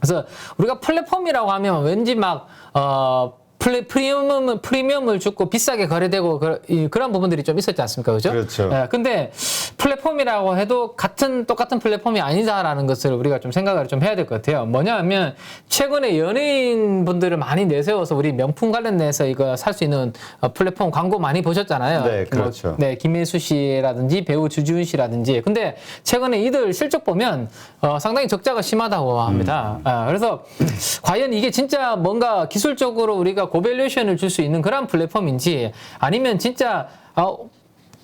그래서 우리가 플랫폼이라고 하면 왠지 막 프리미엄을 주고 비싸게 거래되고 그런 부분들이 좀 있었지 않습니까? 그죠? 그렇죠. 네, 근데 플랫폼이라고 해도 똑같은 플랫폼이 아니다라는 것을 우리가 좀 생각을 좀 해야 될 것 같아요. 뭐냐 하면 최근에 연예인 분들을 많이 내세워서 우리 명품 관련돼서 이거 살 수 있는 플랫폼 광고 많이 보셨잖아요. 네, 그렇죠. 네, 김혜수 씨라든지 배우 주지훈 씨라든지. 근데 최근에 이들 실적 보면 상당히 적자가 심하다고 합니다. 그래서 과연 이게 진짜 뭔가 기술적으로 우리가 고밸류에이션을 줄 수 있는 그런 플랫폼인지 아니면 진짜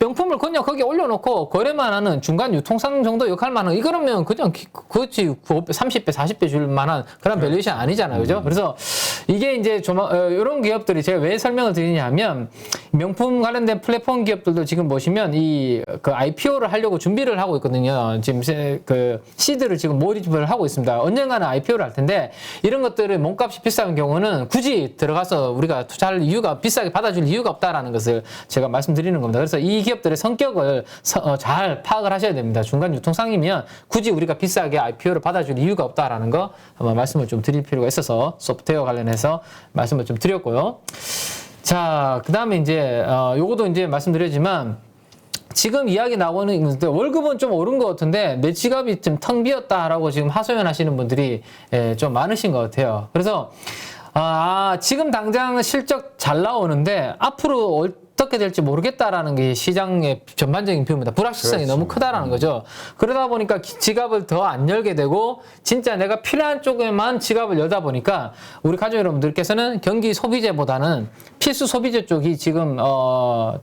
명품을 그냥 거기에 올려놓고 거래만 하는 중간 유통상 정도 역할만 하는 이거라면 그냥 그렇지 30배, 40배 줄 만한 그런 밸류에이션 아니잖아요. 그죠? 그래서 이게 이제 이런 기업들이 제가 왜 설명을 드리냐 하면 명품 관련된 플랫폼 기업들도 지금 보시면 그 IPO를 하려고 준비를 하고 있거든요. 지금 그 시드를 지금 몰입을 하고 있습니다. 언젠가는 IPO를 할 텐데 이런 것들을 몸값이 비싼 경우는 굳이 들어가서 우리가 투자할 이유가 비싸게 받아줄 이유가 없다라는 것을 제가 말씀드리는 겁니다. 그래서 이 기업들의 성격을 잘 파악을 하셔야 됩니다. 중간 유통상이면 굳이 우리가 비싸게 IPO를 받아줄 이유가 없다라는 거 한번 말씀을 좀 드릴 필요가 있어서 소프트웨어 관련해서 말씀을 좀 드렸고요. 자, 그 다음에 이제 요것도 이제 말씀드렸지만 지금 이야기 나오는 있는데 월급은 좀 오른 것 같은데 내 지갑이 좀 텅 비었다라고 지금 하소연하시는 분들이 좀 많으신 것 같아요. 그래서 지금 당장 실적 잘 나오는데 앞으로 어떻게 될지 모르겠다라는 게 시장의 전반적인 비유입니다. 불확실성이 그렇죠. 너무 크다라는 거죠. 그러다 보니까 지갑을 더 안 열게 되고 진짜 내가 필요한 쪽에만 지갑을 열다 보니까 우리 가족 여러분들께서는 경기 소비재보다는 필수 소비재 쪽이 지금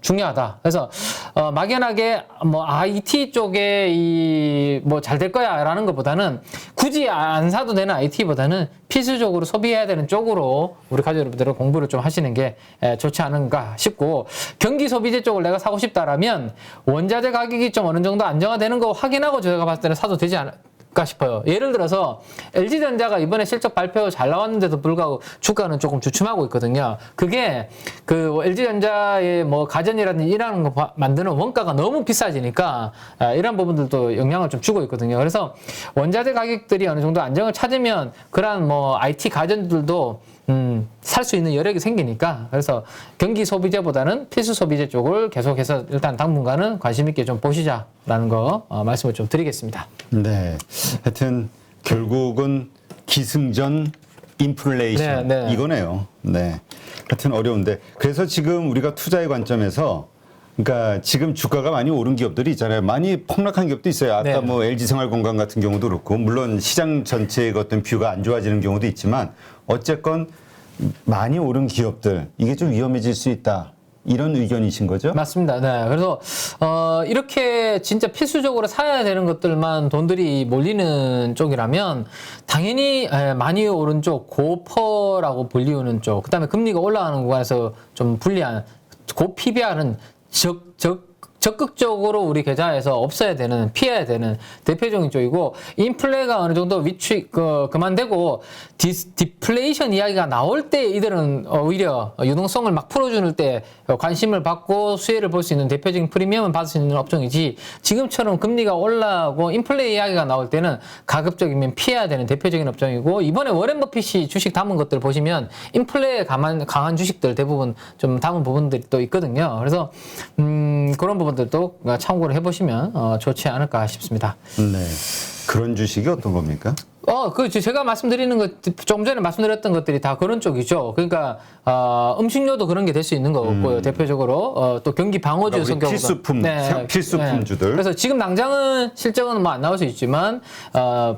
중요하다. 그래서 막연하게 뭐 IT 쪽에 뭐 잘 될 거야라는 것보다는 굳이 안 사도 되는 IT보다는 필수적으로 소비해야 되는 쪽으로 우리 가족 여러분들은 공부를 좀 하시는 게 좋지 않은가 싶고 경기 소비재 쪽을 내가 사고 싶다라면 원자재 가격이 좀 어느 정도 안정화되는 거 확인하고 제가 봤을 때는 사도 되지 않을까 싶어요. 예를 들어서 LG전자가 이번에 실적 발표 잘 나왔는데도 불구하고 주가는 조금 주춤하고 있거든요. 그게 그 LG전자의 뭐 가전이라든지 이런 거 만드는 원가가 너무 비싸지니까 이런 부분들도 영향을 좀 주고 있거든요. 그래서 원자재 가격들이 어느 정도 안정을 찾으면 그런 뭐 IT 가전들도 살 수 있는 여력이 생기니까 그래서 경기 소비재보다는 필수 소비재 쪽을 계속해서 일단 당분간은 관심 있게 좀 보시자라는 거 말씀을 좀 드리겠습니다. 네. 하여튼 결국은 기승전 인플레이션 네. 이거네요. 네. 하여튼 어려운데 그래서 지금 우리가 투자의 관점에서 그러니까 지금 주가가 많이 오른 기업들이 있잖아요. 많이 폭락한 기업도 있어요. 아까 네. 뭐 LG생활건강 같은 경우도 그렇고 물론 시장 전체의 어떤 뷰가 안 좋아지는 경우도 있지만 어쨌건 많이 오른 기업들 이게 좀 위험해질 수 있다. 이런 의견이신 거죠? 맞습니다. 네. 그래서 이렇게 진짜 필수적으로 사야 되는 것들만 돈들이 몰리는 쪽이라면 당연히 많이 오른 쪽 고퍼라고 불리우는 쪽, 그다음에 금리가 올라가는 구간에서 좀 불리한 고 PBR은 적극적으로 우리 계좌에서 없어야 되는, 피해야 되는 대표적인 쪽이고, 인플레가 어느 정도 그만되고 디플레이션 이야기가 나올 때 이들은 오히려 유동성을 막 풀어주는 때 관심을 받고 수혜를 볼 수 있는 대표적인 프리미엄을 받을 수 있는 업종이지, 지금처럼 금리가 올라가고 인플레 이야기가 나올 때는 가급적이면 피해야 되는 대표적인 업종이고, 이번에 워렌 버핏이 주식 담은 것들 보시면 인플레에 강한 주식들 대부분 좀 담은 부분들이 또 있거든요. 그래서 그런 부분들도 참고를 해보시면 좋지 않을까 싶습니다. 네. 그런 주식이 어떤 겁니까? 제가 말씀드리는 것, 좀 전에 말씀드렸던 것들이 다 그런 쪽이죠. 그러니까, 음식료도 그런 게 될 수 있는 거고요. 대표적으로, 또 경기 방어주 그러니까 성격으로. 필수품주들. 그래서 지금 당장은 실적은 뭐 안 나올 수 있지만,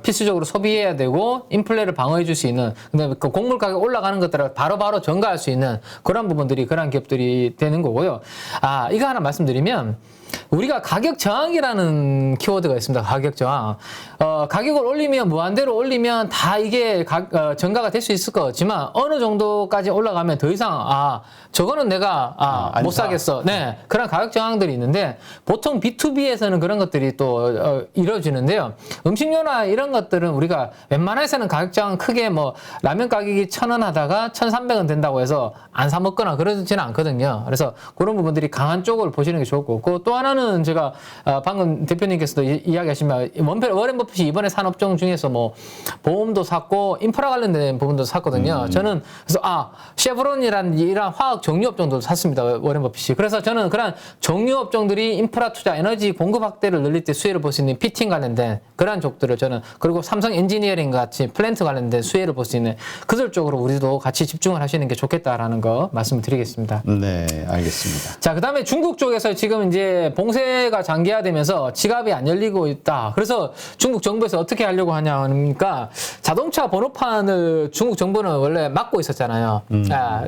필수적으로 소비해야 되고, 인플레를 방어해 줄 수 있는, 근데 그 곡물 가격 올라가는 것들을 바로바로 전가할 수 있는 그런 부분들이, 그런 기업들이 되는 거고요. 이거 하나 말씀드리면, 우리가 가격 저항이라는 키워드가 있습니다. 가격 저항. 가격을 올리면, 무한대로 올리면 다 이게 전가가 될 수 있을 것 같지만, 어느 정도까지 올라가면 더 이상, 저거는 내가, 못 사겠어. 네. 그런 가격 저항들이 있는데, 보통 B2B에서는 그런 것들이 또, 이루어지는데요. 음식료나 이런 것들은 우리가 웬만해서는 가격 저항 크게 뭐, 라면 가격이 1,000원 하다가 1,300원 된다고 해서 안 사먹거나 그러지는 않거든요. 그래서 그런 부분들이 강한 쪽을 보시는 게 좋을 것 같고, 또 하나는 제가 방금 대표님께서도 이야기하시면 워렌 버핏이 이번에 산 업종 중에서 뭐 보험도 샀고 인프라 관련된 부분도 샀거든요. 저는 그래서 쉐브론이라는 이런 화학 정유 업종도 샀습니다. 워렌 버핏이. 그래서 저는 그런 정유 업종들이 인프라 투자, 에너지 공급 확대를 늘릴 때 수혜를 볼 수 있는 피팅 관련된 그런 쪽들을 저는, 그리고 삼성 엔지니어링 같이 플랜트 관련된 수혜를 볼 수 있는 그들 쪽으로 우리도 같이 집중을 하시는 게 좋겠다라는 거 말씀을 드리겠습니다. 네, 알겠습니다. 자, 그다음에 중국 쪽에서 지금 이제 봉쇄가 장기화되면서 지갑이 안 열리고 있다. 그래서 중국 정부에서 어떻게 하려고 하냐니까, 자동차 번호판을 중국 정부는 원래 막고 있었잖아요.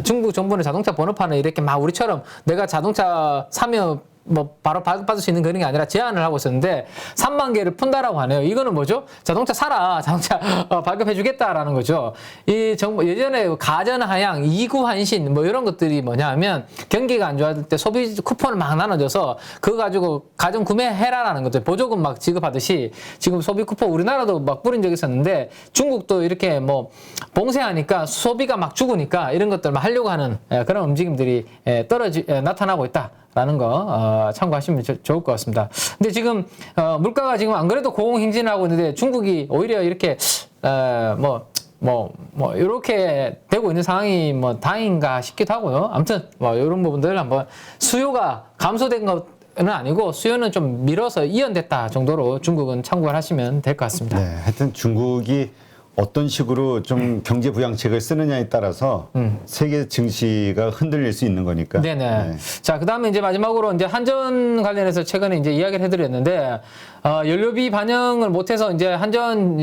중국 정부는 자동차 번호판을 이렇게 막 우리처럼 내가 자동차 사면 뭐 바로 발급받을 수 있는 그런 게 아니라 제한을 하고 있었는데 3만 개를 푼다라고 하네요. 이거는 뭐죠? 자동차 사라, 자동차 발급해주겠다라는 거죠. 이 정부 예전에 가전 하양, 2구 환신 뭐 이런 것들이 뭐냐면 경기가 안 좋아질 때 소비 쿠폰을 막 나눠줘서 그거 가지고 가전 구매해라라는 것들 보조금 막 지급하듯이 지금 소비 쿠폰 우리나라도 막 뿌린 적이 있었는데 중국도 이렇게 뭐 봉쇄하니까 소비가 막 죽으니까 이런 것들만 하려고 하는 그런 움직임들이 나타나고 있다. 라는 거 참고하시면 좋을 것 같습니다. 근데 지금 물가가 지금 안 그래도 고공행진을 하고 있는데 중국이 오히려 이렇게 이렇게 되고 있는 상황이 뭐 다행인가 싶기도 하고요. 아무튼 뭐 이런 부분들 한번 수요가 감소된 것은 아니고 수요는 좀 밀어서 이연됐다 정도로 중국은 참고를 하시면 될 것 같습니다. 네, 하여튼 중국이 어떤 식으로 좀 경제 부양책을 쓰느냐에 따라서 세계 증시가 흔들릴 수 있는 거니까. 네네. 네. 자, 그 다음에 이제 마지막으로 이제 한전 관련해서 최근에 이제 이야기를 해드렸는데, 연료비 반영을 못해서 이제 한전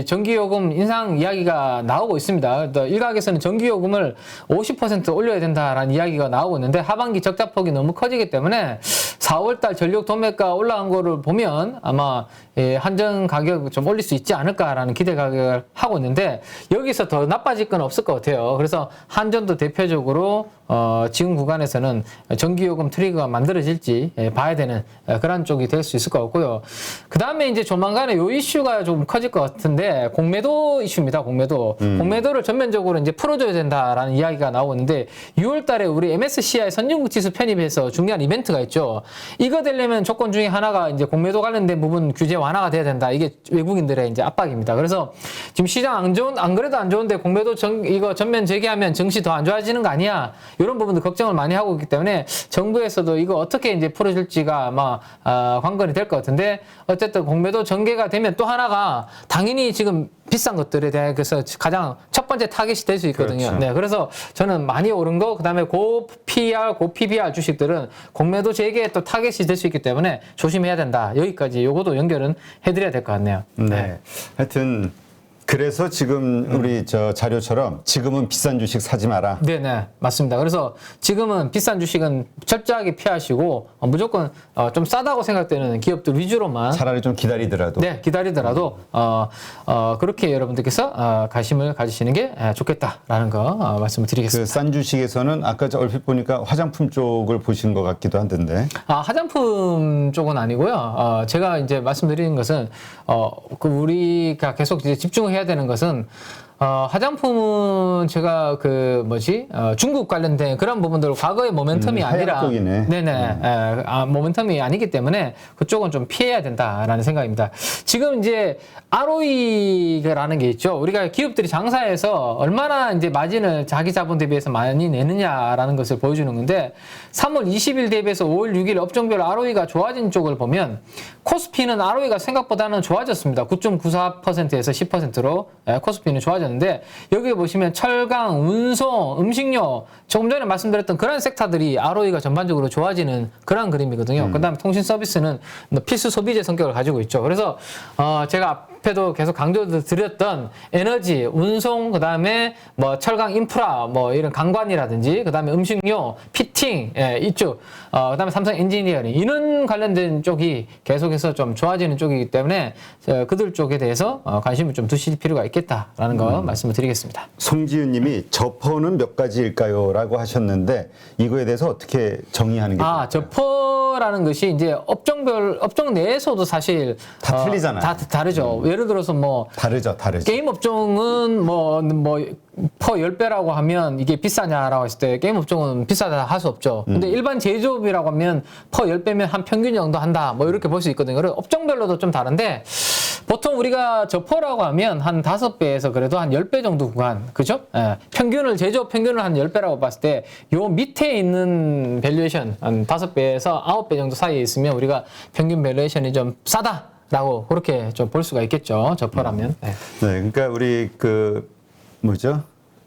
전기요금 인상 이야기가 나오고 있습니다. 일각에서는 전기요금을 50% 올려야 된다라는 이야기가 나오고 있는데, 하반기 적자폭이 너무 커지기 때문에 4월달 전력 도매가 올라간 거를 보면 아마 한전 가격 좀 올릴 수 있지 않을까라는 기대 가격을 하고 있는데 여기서 더 나빠질 건 없을 것 같아요. 그래서 한전도 대표적으로 지금 구간에서는 전기요금 트리거가 만들어질지 봐야 되는 그런 쪽이 될 수 있을 것 같고요. 그 다음에 이제 조만간에 요 이슈가 좀 커질 것 같은데 공매도 이슈입니다. 공매도. 공매도를 전면적으로 이제 풀어줘야 된다라는 이야기가 나오고 있는데 6월 달에 우리 MSCI 선진국 지수 편입해서 중요한 이벤트가 있죠. 이거 되려면 조건 중에 하나가 이제 공매도 관련된 부분 규제 완화가 돼야 된다. 이게 외국인들의 이제 압박입니다. 그래서 지금 시장 안 그래도 안 좋은데 공매도 이거 전면 재개하면 증시 더 안 좋아지는 거 아니야? 이런 부분도 걱정을 많이 하고 있기 때문에 정부에서도 이거 어떻게 이제 풀어줄지가 아마 관건이 될 것 같은데 어쨌든 공매도 전개가 되면 또 하나가 당연히 지금 비싼 것들에 대해서 가장 첫 번째 타겟이 될 수 있거든요. 그렇죠. 네, 그래서 저는 많이 오른 거, 그다음에 고 PR, 고 PBR 주식들은 공매도 재개에 또 타겟이 될 수 있기 때문에 조심해야 된다. 여기까지 요거도 연결은 해드려야 될 것 같네요. 네. 하여튼 그래서 지금 우리 저 자료처럼 지금은 비싼 주식 사지 마라. 네네, 맞습니다. 그래서 지금은 비싼 주식은 철저하게 피하시고 무조건 좀 싸다고 생각되는 기업들 위주로만 차라리 좀 기다리더라도. 네, 기다리더라도 그렇게 여러분들께서 관심을 가지시는 게 좋겠다라는 거 말씀을 드리겠습니다. 그 싼 주식에서는 아까 저 얼핏 보니까 화장품 쪽을 보신 것 같기도 하던데. 화장품 쪽은 아니고요. 제가 이제 말씀드리는 것은 그 우리가 계속 이제 집중을 해야 되는 것은 화장품은 제가 중국 관련된 그런 부분들 과거의 모멘텀이 아니라 쪽이네. 네네 모멘텀이 아니기 때문에 그쪽은 좀 피해야 된다라는 생각입니다. 지금 이제 ROE라는 게 있죠. 우리가 기업들이 장사해서 얼마나 이제 마진을 자기 자본 대비해서 많이 내느냐라는 것을 보여주는 건데 3월 20일 대비해서 5월 6일 업종별 ROE가 좋아진 쪽을 보면 코스피는 ROE가 생각보다는 좋아졌습니다. 9.94%에서 10%로 코스피는 좋아졌는데 여기 보시면 철강, 운송, 음식료 조금 전에 말씀드렸던 그런 섹터들이 ROE가 전반적으로 좋아지는 그런 그림이거든요. 그다음에 통신 서비스는 필수 소비재 성격을 가지고 있죠. 그래서 제가 앞에도 계속 강조드렸던 에너지, 운송, 그다음에 뭐 철강 인프라, 뭐 이런 강관이라든지 그다음에 음식료, 피팅 이쪽, 그다음에 삼성 엔지니어링 이런 관련된 쪽이 계속해서 좀 좋아지는 쪽이기 때문에 그들 쪽에 대해서 관심을 좀 두실 필요가 있겠다라는 거 말씀을 드리겠습니다. 송지은 님이 저퍼는 몇 가지일까요? 라고 하셨는데 이거에 대해서 어떻게 정의하는 게 좋을까요? 저퍼라는 것이 이제 업종 내에서도 사실 다 틀리잖아요. 다 다르죠. 예를 들어서 뭐 다르죠. 게임 업종은 퍼 10배라고 하면 이게 비싸냐라고 했을 때 게임 업종은 비싸다 할 수 없죠. 근데 일반 제조업이라고 하면 퍼 10배면 한 평균 정도 한다. 뭐 이렇게 볼 수 있거든요. 그래서 업종별로도 좀 다른데 보통 우리가 저퍼라고 하면 한 5배에서 그래도 한 10배 정도 구간. 그죠? 제조업 평균을 한 10배라고 봤을 때 요 밑에 있는 밸류에이션 한 5배에서 9배 정도 사이에 있으면 우리가 평균 밸류에이션이 좀 싸다라고 그렇게 좀 볼 수가 있겠죠. 저퍼라면. 네, 그러니까 우리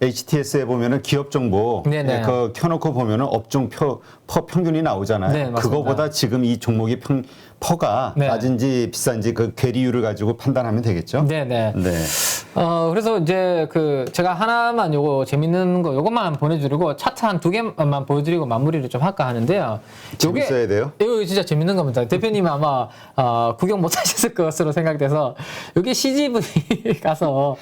HTS에 보면은 기업 정보 네네. 그 켜놓고 보면은 업종 퍼 평균이 나오잖아요. 네, 맞습니다. 그거보다 지금 이 종목이 퍼가 네. 낮은지 비싼지 그 괴리율을 가지고 판단하면 되겠죠. 네네. 네. 그래서 이제 제가 하나만 요거 재밌는 거 요것만 보내드리고 차트 한 2개만 보여드리고 마무리를 좀 할까 하는데요. 재밌어야 돼요. 이거 진짜 재밌는 겁니다. 대표님 아마 구경 못 하셨을 것으로 생각돼서 여기 CGV 가서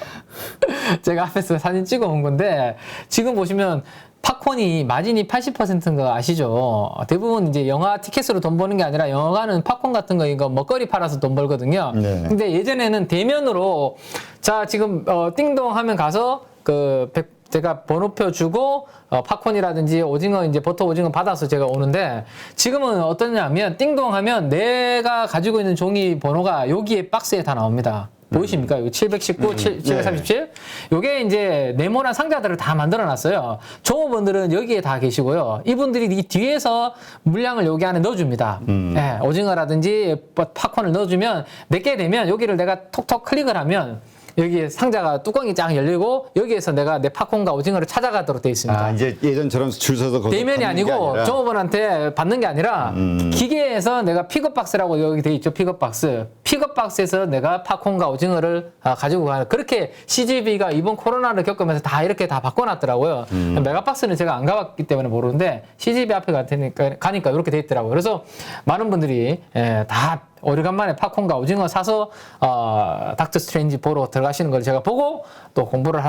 제가 앞에서 사진 찍어 온 건데 지금 보시면 팝콘이 마진이 80%인 거 아시죠? 대부분 이제 영화 티켓으로 돈 버는 게 아니라 영화관은 팝콘 같은 거 이거 먹거리 팔아서 돈 벌거든요. 네. 근데 예전에는 대면으로 자 지금 띵동 하면 가서 제가 번호표 주고 팝콘이라든지 오징어 이제 버터 오징어 받아서 제가 오는데 지금은 어떠냐면 띵동 하면 내가 가지고 있는 종이 번호가 여기에 박스에 다 나옵니다. 보이십니까? 여기 719, 737. 요게 이제 네모난 상자들을 다 만들어 놨어요. 종업원들은 여기에 다 계시고요. 이분들이 이 뒤에서 물량을 여기 안에 넣어줍니다. 예, 오징어라든지 팝콘을 넣어주면 내게 되면 여기를 내가 톡톡 클릭을 하면 여기 상자가 뚜껑이 쫙 열리고 여기에서 내가 내 팝콘과 오징어를 찾아가도록 되어 있습니다. 아, 이제 예전처럼 줄 서서 거기서 대면이 받는 게 아니고 아니라. 종업원한테 받는 게 아니라 기계에서 내가 픽업박스라고 여기 돼 있죠. 픽업박스. 픽업박스에서 내가 팝콘과 오징어를 가지고 가는 그렇게 CGV가 이번 코로나를 겪으면서 다 이렇게 다 바꿔놨더라고요. 메가박스는 제가 안 가봤기 때문에 모르는데 CGV 앞에 가니까 이렇게 돼 있더라고요. 그래서 많은 분들이 다 오래간만에 팝콘과 오징어 사서 닥터 스트레인지 보러 들어가시는 걸 제가 보고 또 공부를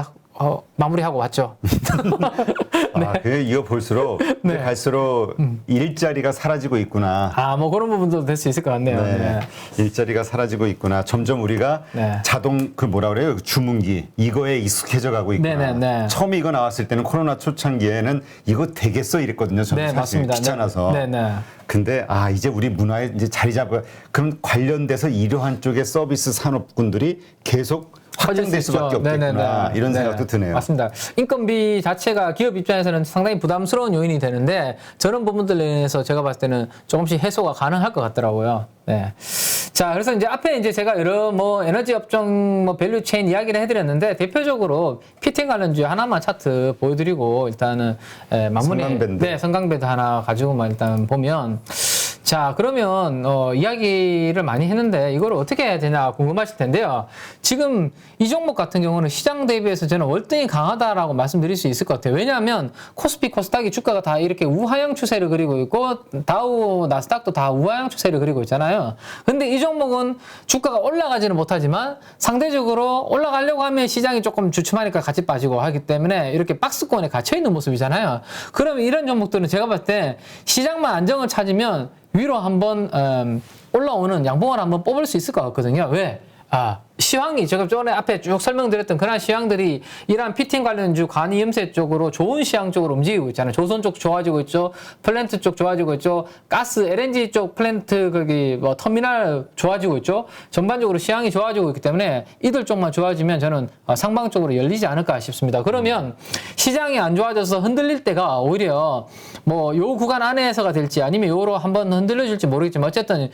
마무리하고 왔죠. 아, 이거 볼수록 갈수록 일자리가 사라지고 있구나. 뭐 그런 부분도 될 수 있을 것 같네요. 네. 네. 일자리가 사라지고 있구나. 점점 우리가 네. 자동 뭐라 그래요? 주문기 이거에 익숙해져 가고 있구나. 네네네. 처음에 이거 나왔을 때는 코로나 초창기에는 이거 되겠어 이랬거든요. 저는 네, 사실 맞습니다. 귀찮아서. 네네. 근데 이제 우리 문화에 이제 자리 잡아 그럼 관련돼서 이러한 쪽의 서비스 산업군들이 계속 확장될 수밖에 없겠구나. 이런 생각도 드네요. 맞습니다. 인건비 자체가 기업 입장에서는 상당히 부담스러운 요인이 되는데 저런 부분들에 인해서 제가 봤을 때는 조금씩 해소가 가능할 것 같더라고요. 네. 자, 그래서 이제 앞에 이제 제가 여러 에너지 업종 밸류 체인 이야기를 해드렸는데 대표적으로 피팅 관련주 하나만 차트 보여드리고 일단은 마무리. 성강밴드. 네, 성강밴드 하나 가지고만 일단 보면. 자, 그러면 이야기를 많이 했는데 이걸 어떻게 해야 되냐 궁금하실 텐데요. 지금 이 종목 같은 경우는 시장 대비해서 저는 월등히 강하다라고 말씀드릴 수 있을 것 같아요. 왜냐하면 코스피, 코스닥이 주가가 다 이렇게 우하형 추세를 그리고 있고 다우, 나스닥도 다 우하형 추세를 그리고 있잖아요. 근데 이 종목은 주가가 올라가지는 못하지만 상대적으로 올라가려고 하면 시장이 조금 주춤하니까 같이 빠지고 하기 때문에 이렇게 박스권에 갇혀있는 모습이잖아요. 그러면 이런 종목들은 제가 봤을 때 시장만 안정을 찾으면 위로 한번 올라오는 양봉을 한번 뽑을 수 있을 것 같거든요. 왜? 시황이 제가 전에 앞에 쭉 설명드렸던 그런 시황들이 이러한 피팅 관련주 관이 염세 쪽으로 좋은 시황 쪽으로 움직이고 있잖아요. 조선 쪽 좋아지고 있죠. 플랜트 쪽 좋아지고 있죠. 가스 LNG 쪽 플랜트 거기 터미널 좋아지고 있죠. 전반적으로 시황이 좋아지고 있기 때문에 이들 쪽만 좋아지면 저는 상방 쪽으로 열리지 않을까 싶습니다. 그러면 시장이 안 좋아져서 흔들릴 때가 오히려 요 구간 안에서가 될지 아니면 요로 한번 흔들려줄지 모르겠지만 어쨌든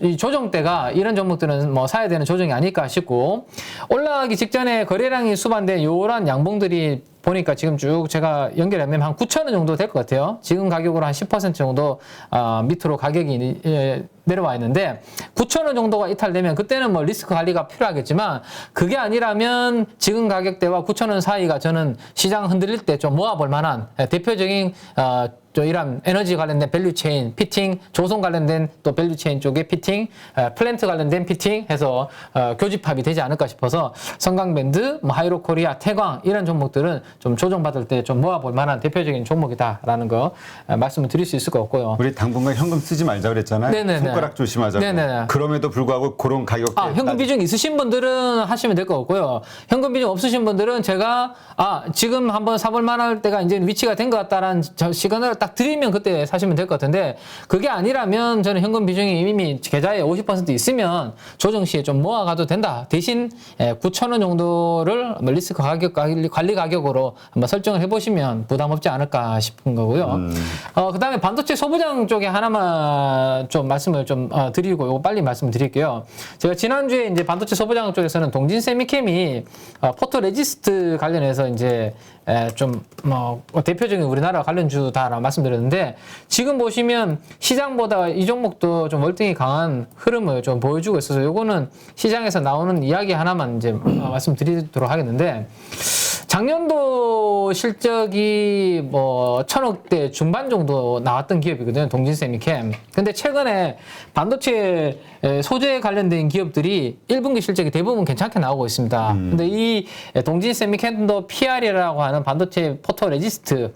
이 조정 때가 이런 종목들은 사야 되는 조정이 아닐까 싶고 올라가기 직전에 거래량이 수반된 요런 양봉들이 보니까 지금 쭉 제가 연결하면 한 9,000원 정도 될 것 같아요. 지금 가격으로 한 10% 정도 밑으로 가격이 내려와 있는데 9,000원 정도가 이탈되면 그때는 리스크 관리가 필요하겠지만 그게 아니라면 지금 가격대와 9,000원 사이가 저는 시장 흔들릴 때 좀 모아볼 만한 대표적인 이런 에너지 관련된 밸류체인, 피팅, 조선 관련된 또 밸류체인 쪽에 피팅, 플랜트 관련된 피팅 해서 교집합이 되지 않을까 싶어서 성강밴드, 하이로코리아, 태광 이런 종목들은 좀 조정받을 때 좀 모아볼 만한 대표적인 종목이다라는 거 말씀을 드릴 수 있을 것 같고요. 우리 당분간 현금 쓰지 말자 그랬잖아요. 네네네. 손가락 조심하자고. 네네네. 그럼에도 불구하고 그런 가격대. 현금 비중 있으신 분들은 하시면 될 것 같고요. 현금 비중 없으신 분들은 제가 지금 한번 사볼 만할 때가 이제 위치가 된 것 같다라는 시그널을 딱 딱 드리면 그때 사시면 될 것 같은데 그게 아니라면 저는 현금 비중이 이미 계좌에 50% 있으면 조정 시에 좀 모아가도 된다. 대신 9,000원 정도를 리스크 가격 관리 가격으로 한번 설정을 해보시면 부담 없지 않을까 싶은 거고요. 그다음에 반도체 소부장 쪽에 하나만 좀 말씀을 좀 드리고 이거 빨리 말씀드릴게요. 제가 지난주에 이제 반도체 소부장 쪽에서는 동진 세미캠이 포토 레지스트 관련해서 이제 좀 대표적인 우리나라 관련주다라고 말씀드렸는데 지금 보시면 시장보다 이 종목도 좀 월등히 강한 흐름을 좀 보여주고 있어서 요거는 시장에서 나오는 이야기 하나만 이제 말씀드리도록 하겠는데 작년도 실적이 뭐 1,000억대 중반 정도 나왔던 기업이거든요. 동진세미캠. 근데 최근에 반도체 소재 관련된 기업들이 1분기 실적이 대부분 괜찮게 나오고 있습니다. 근데 이 동진세미캠도 PR이라고 하는 반도체 포토 레지스트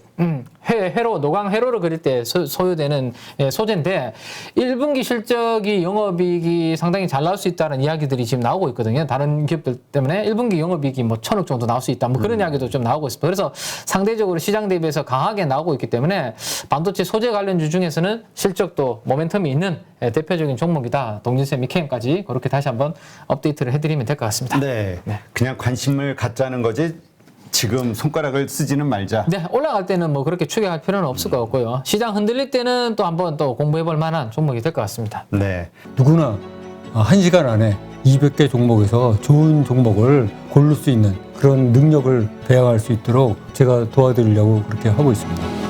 회로, 노광 회로를 그릴 때 소요되는 소재인데 1분기 실적이 영업이익이 상당히 잘 나올 수 있다는 이야기들이 지금 나오고 있거든요. 다른 기업들 때문에 1분기 영업이익이 뭐 1,000억 정도 나올 수 있다. 뭐 그런 이야기도 좀 나오고 있습니다. 그래서 상대적으로 시장 대비해서 강하게 나오고 있기 때문에 반도체 소재 관련주 중에서는 실적도 모멘텀이 있는 대표적인 종목이다. 동진세미캠까지 그렇게 다시 한번 업데이트를 해드리면 될 것 같습니다. 네. 그냥 관심을 갖자는 거지 지금 손가락을 쓰지는 말자. 네, 올라갈 때는 뭐 그렇게 추격할 필요는 없을 것 같고요. 시장 흔들릴 때는 또 한번 또 공부해 볼 만한 종목이 될 것 같습니다. 네. 누구나 1시간 안에 200개 종목에서 좋은 종목을 고를 수 있는 그런 능력을 배양할 수 있도록 제가 도와드리려고 그렇게 하고 있습니다.